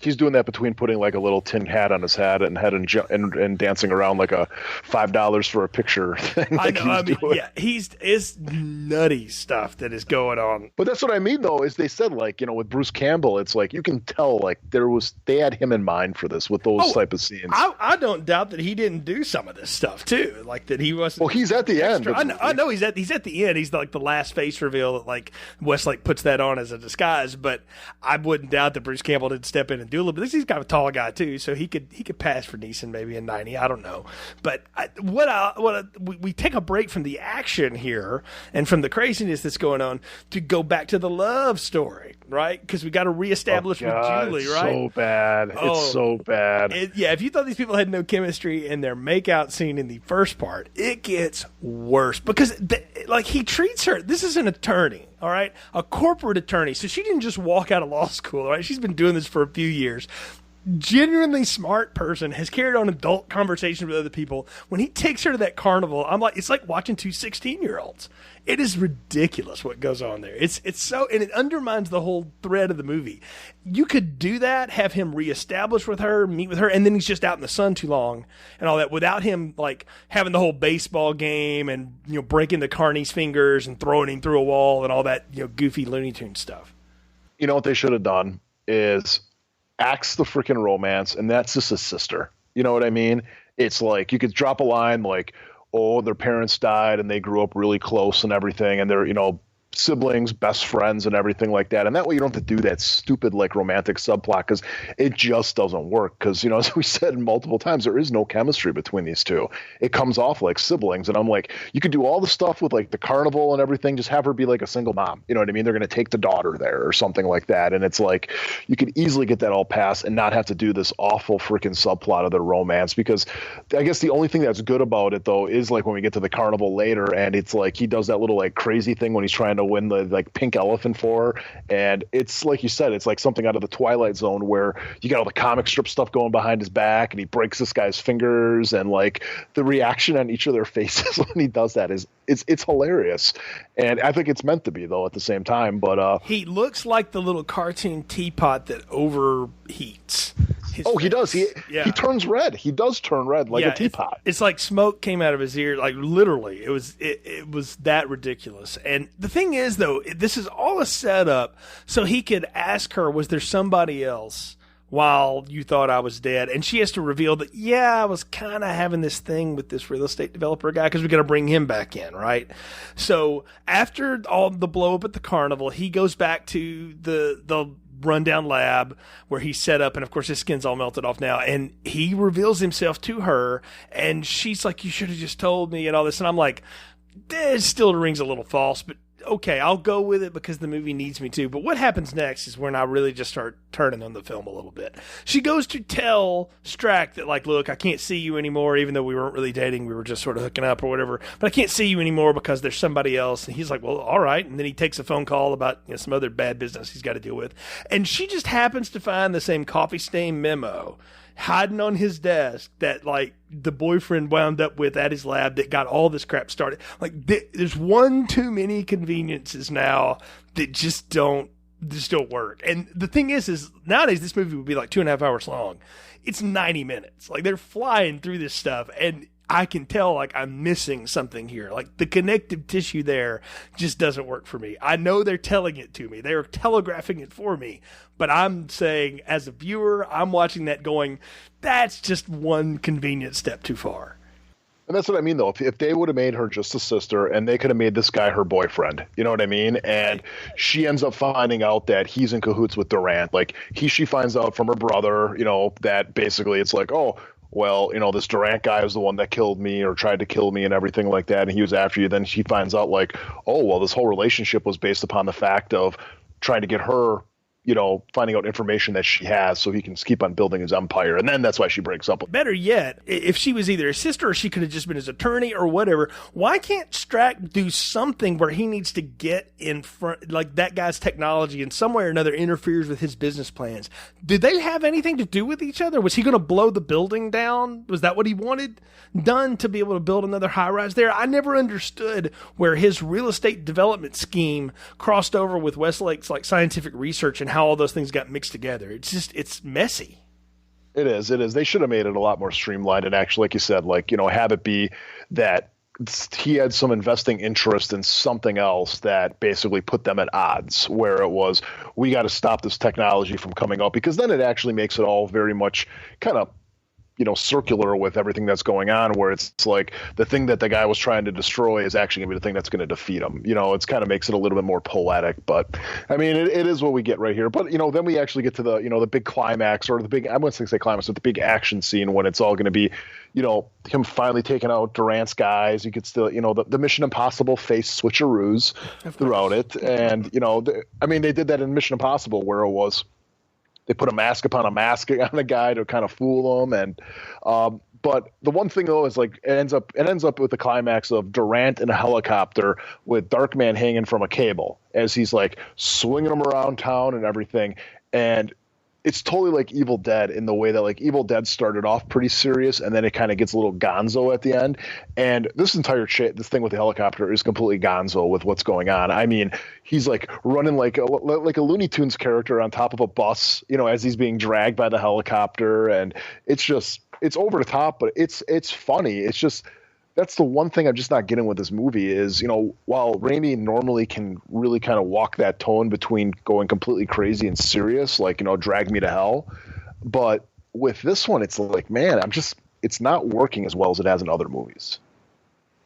He's doing that between putting like a little tin hat on his head and dancing around like a $5 for a picture thing. Like I know. It's nutty stuff that is going on. But that's what I mean, though, is they said like with Bruce Campbell, it's like you can tell like they had him in mind for this with those type of scenes. I don't doubt that he didn't do some of this stuff too, like that he wasn't. Well, he's at the end. I know he's at the end. He's like the last face reveal that like Westlake puts that on as a disguise. But I wouldn't doubt that Bruce Campbell didn't step in and do a little bit. He's kind of a tall guy too, so he could pass for Neeson maybe in 90. I don't know, but we take a break from the action here and from the craziness that's going on to go back to the love story, right? Because we got to reestablish with Julie, it's right? So bad. It's so bad. If you thought these people had no chemistry in their makeout scene in the first part, it gets worse because he treats her. This is an attorney. All right, a corporate attorney. So she didn't just walk out of law school, all right? She's been doing this for a few years. Genuinely smart person, has carried on adult conversations with other people. When he takes her to that carnival, I'm like, it's like watching two 16-year-olds. It is ridiculous what goes on there. It's so, and it undermines the whole thread of the movie. You could do that, have him reestablish with her, meet with her, and then he's just out in the sun too long and all that without him like having the whole baseball game and breaking the carney's fingers and throwing him through a wall and all that goofy Looney Tunes stuff. You know what they should have done is axe the freaking romance, and that's just his sister. You know what I mean? It's like you could drop a line like, oh, their parents died and they grew up really close and everything, and they're siblings, best friends, and everything like that. And that way you don't have to do that stupid like romantic subplot because it just doesn't work. Because as we said multiple times, there is no chemistry between these two. It comes off like siblings, and I'm like, you could do all the stuff with like the carnival and everything, just have her be like a single mom. You know what I mean? They're going to take the daughter there or something like that, and it's like you could easily get that all passed and not have to do this awful freaking subplot of the romance. Because I guess the only thing that's good about it though is like when we get to the carnival later, and it's like he does that little like crazy thing when he's trying to win the like pink elephant for her, and it's like you said, it's like something out of the Twilight Zone where you got all the comic strip stuff going behind his back, and he breaks this guy's fingers, and like the reaction on each of their faces when he does that is it's hilarious, and I think it's meant to be though at the same time. But he looks like the little cartoon teapot that overheats. He does. He turns red. He does turn red like a teapot. It's like smoke came out of his ear. Like literally, it was that ridiculous. And the thing is, though, this is all a setup so he could ask her, "Was there somebody else while you thought I was dead?" And she has to reveal that, I was kind of having this thing with this real estate developer guy because we got to bring him back in, right? So after all the blow up at the carnival, he goes back to the rundown lab where he's set up, and of course his skin's all melted off now, and he reveals himself to her, and she's like, "You should have just told me," and all this, and I'm like, it still rings a little false, but okay, I'll go with it because the movie needs me to. But what happens next is when I really just start turning on the film a little bit. She goes to tell Strack that, like, look, I can't see you anymore, even though we weren't really dating. We were just sort of hooking up or whatever. But I can't see you anymore because there's somebody else. And he's like, well, all right. And then he takes a phone call about some other bad business he's got to deal with. And she just happens to find the same coffee stain memo hiding on his desk that, like, the boyfriend wound up with at his lab that got all this crap started. Like, there's one too many conveniences now that just don't work. And the thing is nowadays this movie would be like 2.5 hours long. It's 90 minutes. Like, they're flying through this stuff, and I can tell, like, I'm missing something here. Like, the connective tissue there just doesn't work for me. I know they're telling it to me. They're telegraphing it for me. But I'm saying, as a viewer, I'm watching that going, that's just one convenient step too far. And that's what I mean, though. If they would have made her just a sister and they could have made this guy her boyfriend, you know what I mean? And she ends up finding out that he's in cahoots with Durant. Like, she finds out from her brother, that basically it's like, oh, well, this Durant guy was the one that killed me or tried to kill me and everything like that, and he was after you. Then she finds out, like, oh, well, this whole relationship was based upon the fact of trying to get her, finding out information that she has so he can keep on building his empire. And then that's why she breaks up with him. Better yet, if she was either his sister or she could have just been his attorney or whatever, why can't Strack do something where he needs to get in front, like, that guy's technology in some way or another interferes with his business plans? Did they have anything to do with each other? Was he going to blow the building down? Was that what he wanted done to be able to build another high rise there? I never understood where his real estate development scheme crossed over with Westlake's, like, scientific research and how all those things got mixed together. It's messy. It is. They should have made it a lot more streamlined and actually, like you said, like, have it be that he had some investing interest in something else that basically put them at odds, where it was, we got to stop this technology from coming up, because then it actually makes it all very much kind of, circular with everything that's going on, where it's like the thing that the guy was trying to destroy is actually going to be the thing that's going to defeat him. It's kind of makes it a little bit more poetic, but I mean, it is what we get right here. But, then we actually get to the, the big climax, or the big, I wouldn't say climax, but the big action scene when it's all going to be, him finally taking out Durant's guys. You could still, the Mission Impossible face switcheroos throughout it. And, they did that in Mission Impossible, where it was, they put a mask upon a mask on a guy to kind of fool him. And, but the one thing, though, is, like, it ends up with the climax of Durant in a helicopter with Darkman hanging from a cable as he's, like, swinging him around town and everything. And it's totally like Evil Dead in the way that, like, Evil Dead started off pretty serious and then it kind of gets a little gonzo at the end. And this entire this thing with the helicopter is completely gonzo with what's going on. I mean, he's, like, running like a Looney Tunes character on top of a bus, as he's being dragged by the helicopter. And it's over the top, but it's funny. It's just, that's the one thing I'm just not getting with this movie is, while Raimi normally can really kind of walk that tone between going completely crazy and serious, like, Drag Me to Hell. But with this one, it's like, man, it's not working as well as it has in other movies.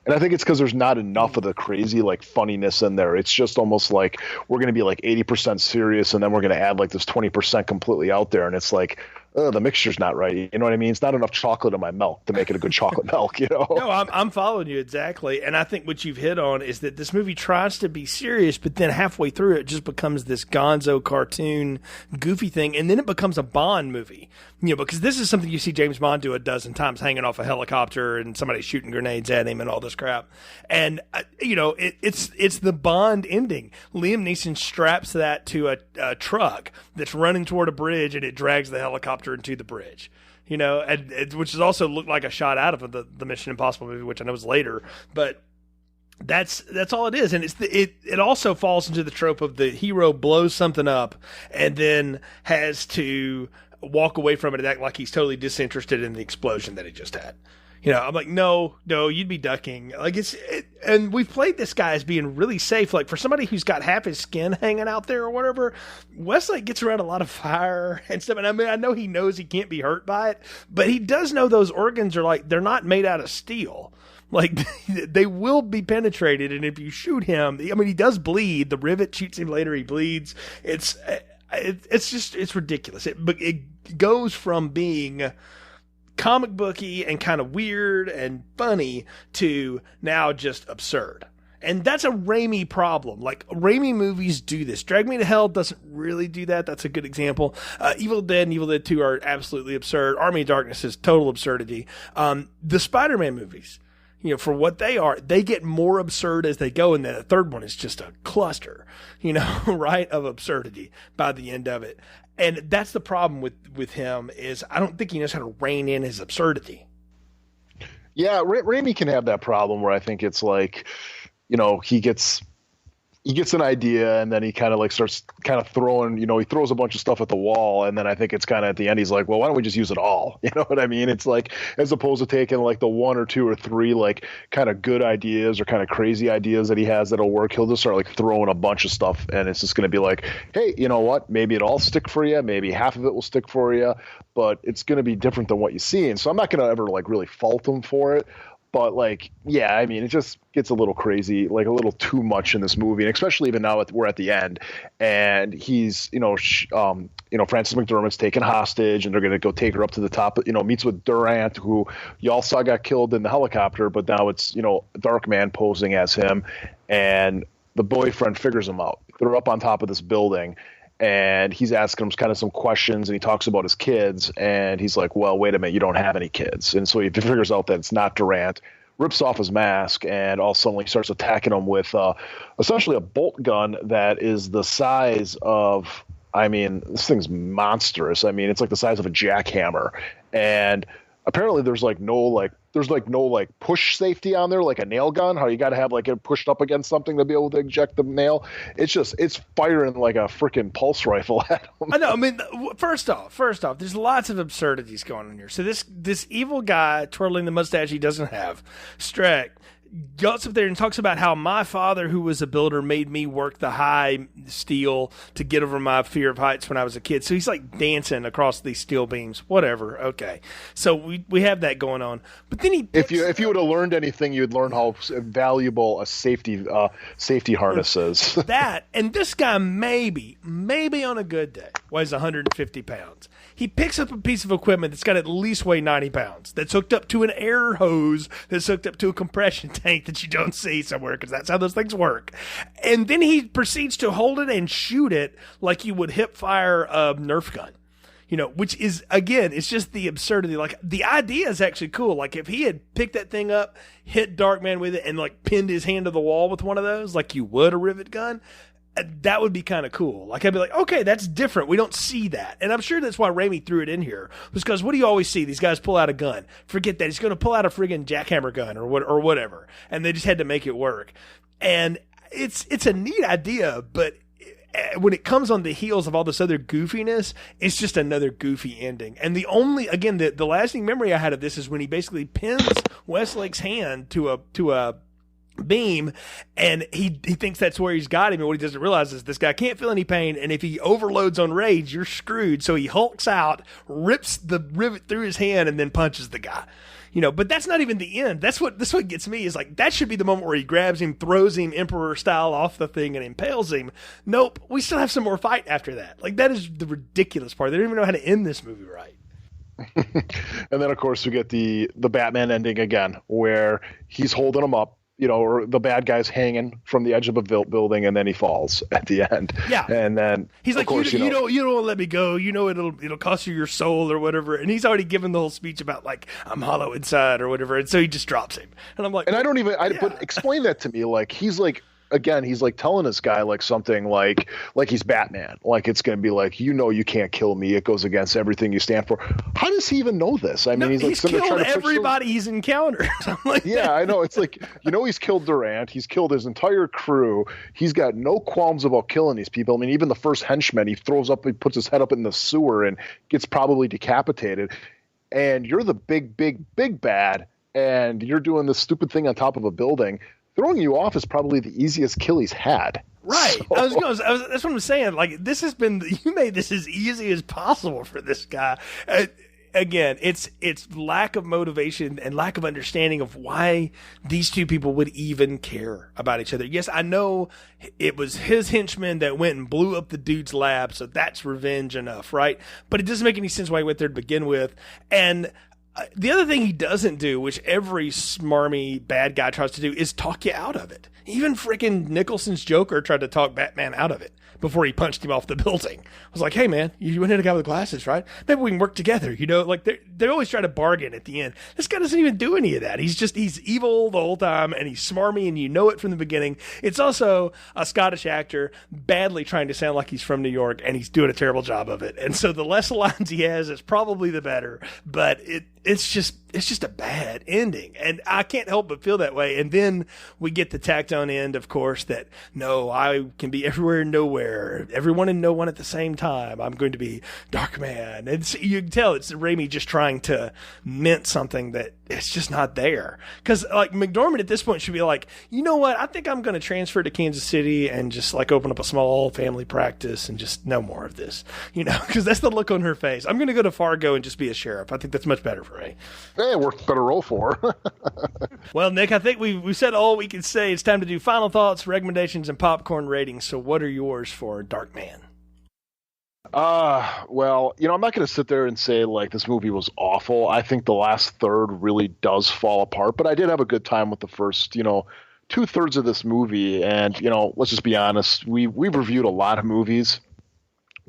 And I think it's because there's not enough of the crazy, like, funniness in there. It's just almost like we're going to be like 80% serious, and then we're going to add like this 20% completely out there. And it's like, the mixture's not right. You know what I mean? It's not enough chocolate in my milk to make it a good chocolate milk, No, I'm following you exactly. And I think what you've hit on is that this movie tries to be serious, but then halfway through it just becomes this gonzo cartoon goofy thing. And then it becomes a Bond movie, because this is something you see James Bond do a dozen times, hanging off a helicopter and somebody shooting grenades at him and all this crap. And, it's the Bond ending. Liam Neeson straps that to a truck that's running toward a bridge, and it drags the helicopter into the bridge, which is also looked like a shot out of the Mission Impossible movie, which I know is later, but that's all it is. And it also falls into the trope of the hero blows something up and then has to walk away from it and act like he's totally disinterested in the explosion that he just had. I'm like, no, you'd be ducking. Like, and we've played this guy as being really safe. Like, for somebody who's got half his skin hanging out there or whatever, Westlake gets around a lot of fire and stuff. And I mean, I know he knows he can't be hurt by it, but he does know those organs are, like, they're not made out of steel. Like, they will be penetrated. And if you shoot him, I mean, he does bleed. The rivet shoots him later. He bleeds. It's ridiculous. It goes from being comic booky and kind of weird and funny to now just absurd. And that's a Raimi problem. Like, Raimi movies do this. Drag Me to Hell doesn't really do that. That's a good example. Evil Dead and Evil Dead 2 are absolutely absurd. Army of Darkness is total absurdity. The Spider-Man movies, for what they are, they get more absurd as they go. And then the third one is just a cluster, right, of absurdity by the end of it. And that's the problem with him, is I don't think he knows how to rein in his absurdity. Yeah, Raimi can have that problem where I think it's like, he gets an idea and then he kind of like starts kind of throwing, he throws a bunch of stuff at the wall. And then I think it's kind of at the end, he's like, well, why don't we just use it all? You know what I mean? It's like, as opposed to taking like the one or two or three, like kind of good ideas or kind of crazy ideas that he has that'll work. He'll just start like throwing a bunch of stuff. And it's just going to be like, hey, you know what? Maybe it'll all stick for you. Maybe half of it will stick for you, but it's going to be different than what you see. And so I'm not going to ever like really fault him for it. But like, yeah, I mean, it just gets a little crazy, like a little too much in this movie, and especially even now we're at the end, and he's, Frances McDormand's taken hostage, and they're going to go take her up to the top. Meets with Durant, who y'all saw got killed in the helicopter, but now it's Darkman posing as him, and the boyfriend figures him out. They're up on top of this building. And he's asking him kind of some questions, and he talks about his kids, and he's like, well, wait a minute, you don't have any kids. And so he figures out that it's not Durant, rips off his mask, and all of a sudden he starts attacking him with essentially a bolt gun that is the size of, this thing's monstrous. It's like the size of a jackhammer. And apparently there's no push safety on there, like a nail gun, how you got to have like it pushed up against something to be able to eject the nail. It's firing like a freaking pulse rifle at him. I know. First off, there's lots of absurdities going on here. So this evil guy twirling the mustache he doesn't have, Streck, goes up there and talks about how my father, who was a builder, made me work the high steel to get over my fear of heights when I was a kid. So he's like dancing across these steel beams. Whatever. Okay. So we have that going on. But then if you would have learned anything, you'd learn how valuable a safety harness is. That, and this guy maybe on a good day weighs 150 pounds. He picks up a piece of equipment that's got at least weigh 90 pounds, that's hooked up to an air hose, that's hooked up to a compression tank that you don't see somewhere, because that's how those things work. And then he proceeds to hold it and shoot it like you would hip fire a Nerf gun. Which is, again, it's just the absurdity. Like, the idea is actually cool. Like, if he had picked that thing up, hit Darkman with it, and like pinned his hand to the wall with one of those, like you would a rivet gun, that would be kind of cool. Like, I'd be like, okay, that's different. We don't see that. And I'm sure that's why Raimi threw it in here. Because what do you always see? These guys pull out a gun. Forget that. He's going to pull out a friggin' jackhammer gun or whatever. And they just had to make it work. And it's a neat idea, but when it comes on the heels of all this other goofiness, it's just another goofy ending. And the lasting memory I had of this is when he basically pins Westlake's hand to a beam, and he thinks that's where he's got him, and what he doesn't realize is this guy can't feel any pain, and if he overloads on rage, you're screwed. So he hulks out, rips the rivet through his hand, and then punches the guy. But that's not even the end. That's what gets me, is like, that should be the moment where he grabs him, throws him Emperor style off the thing, and impales him. Nope, we still have some more fight after that. Like, that is the ridiculous part. They don't even know how to end this movie right. And then of course we get the Batman ending again, where he's holding him up, or the bad guy's hanging from the edge of a building, and then he falls at the end. Yeah. And then he's like, you don't let me go. It'll cost you your soul or whatever. And he's already given the whole speech about like, I'm hollow inside or whatever. And so he just drops him. And I'm like, and but explain that to me. Like, he's like, again, he's like telling this guy like something like he's Batman. Like, it's going to be like, you can't kill me. It goes against everything you stand for. How does he even know this? He's killed everybody he's encountered. Like, yeah, I know. It's like, he's killed Durant. He's killed his entire crew. He's got no qualms about killing these people. Even the first henchman, he puts his head up in the sewer and gets probably decapitated. And you're the big, big, big bad, and you're doing this stupid thing on top of a building. Throwing you off is probably the easiest kill he's had. Right. So. That's what I'm saying. Like, you made this as easy as possible for this guy. Again, it's lack of motivation and lack of understanding of why these two people would even care about each other. Yes, I know it was his henchmen that went and blew up the dude's lab, so that's revenge enough, right? But it doesn't make any sense why he went there to begin with. And The other thing he doesn't do, which every smarmy bad guy tries to do, is talk you out of it. Even freaking Nicholson's Joker tried to talk Batman out of it before he punched him off the building. I was like, hey, man, you went in a guy with glasses, right? Maybe we can work together. Like they always try to bargain at the end. This guy doesn't even do any of that. He's evil the whole time, and he's smarmy, and you know it from the beginning. It's also a Scottish actor badly trying to sound like he's from New York, and he's doing a terrible job of it. And so the less lines he has, it's probably the better. But it's just a bad ending, and I can't help but feel that way. And then we get the tacked on end, of course, that no, I can be everywhere and nowhere, everyone and no one at the same time. I'm going to be Darkman, and so you can tell it's Raimi just trying to mint something that it's just not there. Because like McDormand at this point should be like, you know what? I think I'm going to transfer to Kansas City and just like open up a small family practice and just no more of this, because that's the look on her face. I'm going to go to Fargo and just be a sheriff. I think that's much better for me. Hey, it worked better role for her. Well, Nick, I think we've said all we can say. It's time to do final thoughts, recommendations, and popcorn ratings. So what are yours for Darkman? Well, I'm not going to sit there and say like this movie was awful. I think the last third really does fall apart, but I did have a good time with the first, 2/3 of this movie. And, let's just be honest. We've reviewed a lot of movies.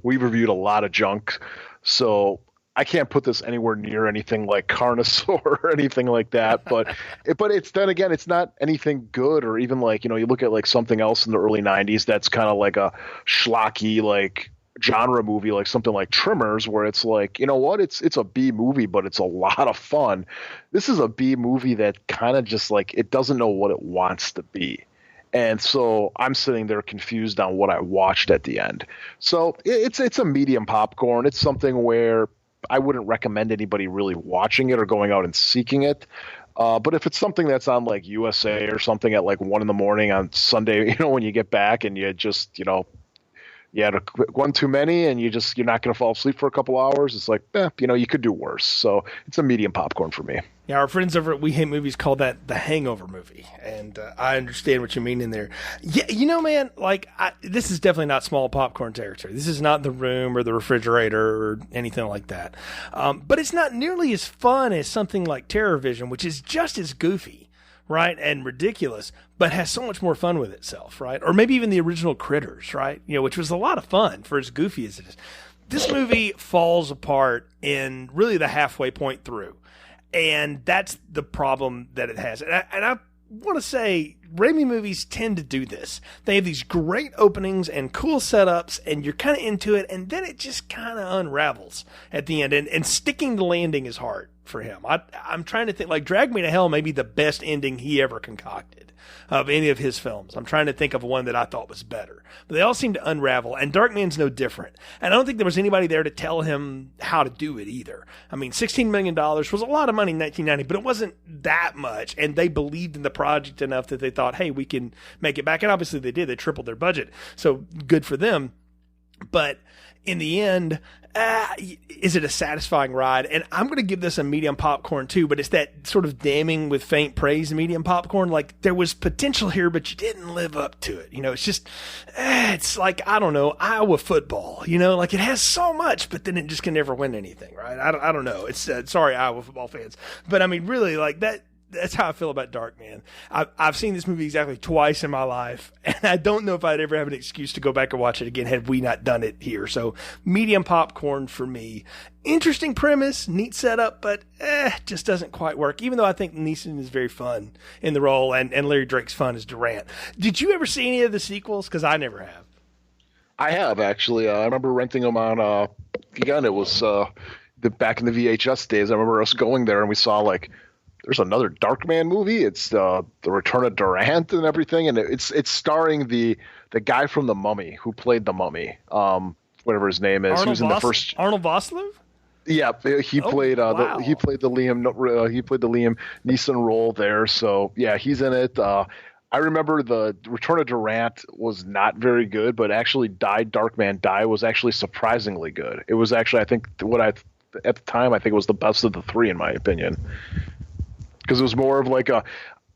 We've reviewed a lot of junk. So I can't put this anywhere near anything like Carnosaur or anything like that, but it's then again, it's not anything good, or even like, you look at like something else in the early 90s that's kind of like a schlocky, like genre movie, like something like Tremors, where it's like, you know what, it's a B movie, but it's a lot of fun. This is a B movie that kind of just like, it doesn't know what it wants to be. And so I'm sitting there confused on what I watched at the end. So it's a medium popcorn. It's something where I wouldn't recommend anybody really watching it or going out and seeking it. But if it's something that's on like USA or something at like 1 a.m. on Sunday, when you get back and you just, you had one too many and you're not going to fall asleep for a couple hours, it's like, you could do worse. So it's a medium popcorn for me. Yeah, our friends over at We Hate Movies call that the hangover movie, and I understand what you mean in there. Yeah, man, like, this is definitely not small popcorn territory. This is not The Room or The Refrigerator or anything like that. But it's not nearly as fun as something like Terror Vision, which is just as goofy, right, and ridiculous, but has so much more fun with itself, right? Or maybe even the original Critters, right? Which was a lot of fun for as goofy as it is. This movie falls apart in really the halfway point through. And that's the problem that it has. And I want to say Raimi movies tend to do this. They have these great openings and cool setups, and you're kind of into it, and then it just kind of unravels at the end. And sticking the landing is hard for him. I'm trying to think, like Drag Me to Hell may be the best ending he ever concocted of any of his films. I'm trying to think of one that I thought was better. But they all seem to unravel, and Darkman's no different. And I don't think there was anybody there to tell him how to do it either. I mean, $16 million was a lot of money in 1990, but it wasn't that much, and they believed in the project enough that they thought, hey, we can make it back. And obviously they did. They tripled their budget, so good for them. But in the end, is it a satisfying ride? And I'm going to give this a medium popcorn too, but it's that sort of damning with faint praise medium popcorn. Like, there was potential here, but you didn't live up to it. It's just, it's like, I don't know, Iowa football, like it has so much, but then it just can never win anything, right? I don't know. It's, sorry, Iowa football fans. But I mean, really, like that's how I feel about Darkman. I've seen this movie exactly twice in my life, and I don't know if I'd ever have an excuse to go back and watch it again had we not done it here. So medium popcorn for me. Interesting premise, neat setup, but just doesn't quite work, even though I think Neeson is very fun in the role, and Larry Drake's fun as Durant. Did you ever see any of the sequels? Because I never have. I have, actually. I remember renting them on, again, it was back in the VHS days. I remember us going there, and we saw, like, there's another Darkman movie. It's the Return of Durant and everything, and it's starring the guy from The Mummy who played the Mummy, whatever his name is. He was in the first Arnold Vosloo. Yeah, he played wow. He played the Liam Neeson role there. So yeah, he's in it. I remember the Return of Durant was not very good, but actually Darkman Die was actually surprisingly good. It was actually, I think, at the time, I think it was the best of the three in my opinion. Because it was more of like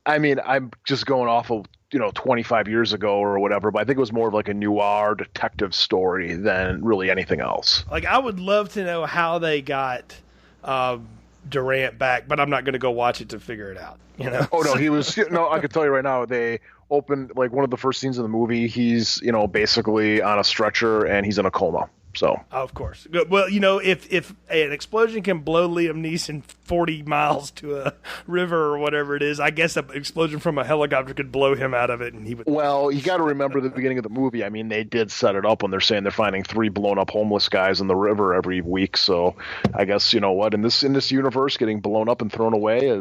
I'm just going off of, 25 years ago or whatever, but I think it was more of like a noir detective story than really anything else. Like, I would love to know how they got Durant back, but I'm not going to go watch it to figure it out. You know? Oh no, he was no. I can tell you right now. They opened like one of the first scenes of the movie. He's basically on a stretcher and he's in a coma. So of course, well, if an explosion can blow Liam Neeson 40 miles to a river or whatever it is, I guess an explosion from a helicopter could blow him out of it, and he would. Well, you got to remember the beginning of the movie. I mean, they did set it up when they're saying they're finding 3 blown up homeless guys in the river every week. So I guess in this universe, getting blown up and thrown away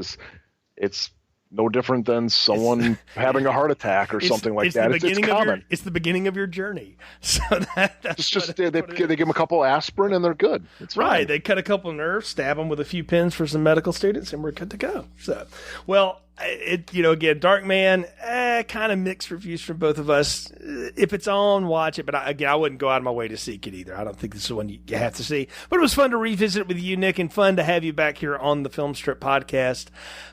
it's no different than someone having a heart attack or something like that. It's common. It's the beginning of your journey. So that's just they give them a couple aspirin and they're good. It's right. fine. They cut a couple of nerves, stab them with a few pins for some medical students, and we're good to go. So, well, again, Darkman, kind of mixed reviews from both of us. If it's on, watch it. But I wouldn't go out of my way to seek it either. I don't think this is one you have to see. But it was fun to revisit it with you, Nick, and fun to have you back here on the Film Strip podcast.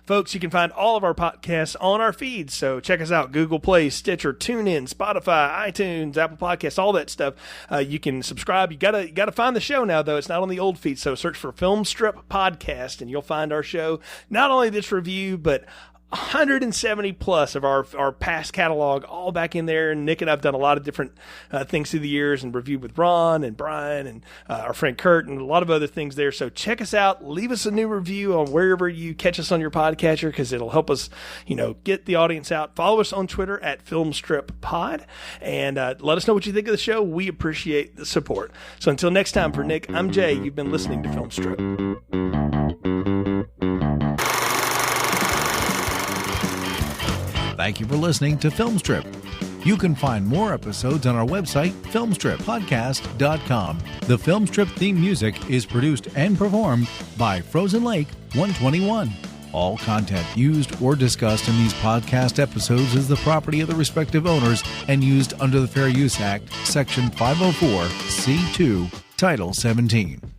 Folks, you can find all of our podcasts on our feeds. So check us out: Google Play, Stitcher, TuneIn, Spotify, iTunes, Apple Podcasts, all that stuff. You can subscribe. You gotta find the show now, though. It's not on the old feed. So search for Film Strip Podcast, and you'll find our show. Not only this review, but 170 plus of our past catalog all back in there. And Nick and I have done a lot of different things through the years and reviewed with Ron and Brian and our friend Kurt and a lot of other things there. So check us out. Leave us a new review on wherever you catch us on your podcatcher, because it'll help us, get the audience out. Follow us on Twitter at FilmstripPod, and let us know what you think of the show. We appreciate the support. So until next time, for Nick, I'm Jay. You've been listening to Film Strip. Thank you for listening to Film Strip. You can find more episodes on our website, filmstrippodcast.com. The Film Strip theme music is produced and performed by Frozen Lake 121. All content used or discussed in these podcast episodes is the property of the respective owners and used under the Fair Use Act, Section 504, C2, Title 17.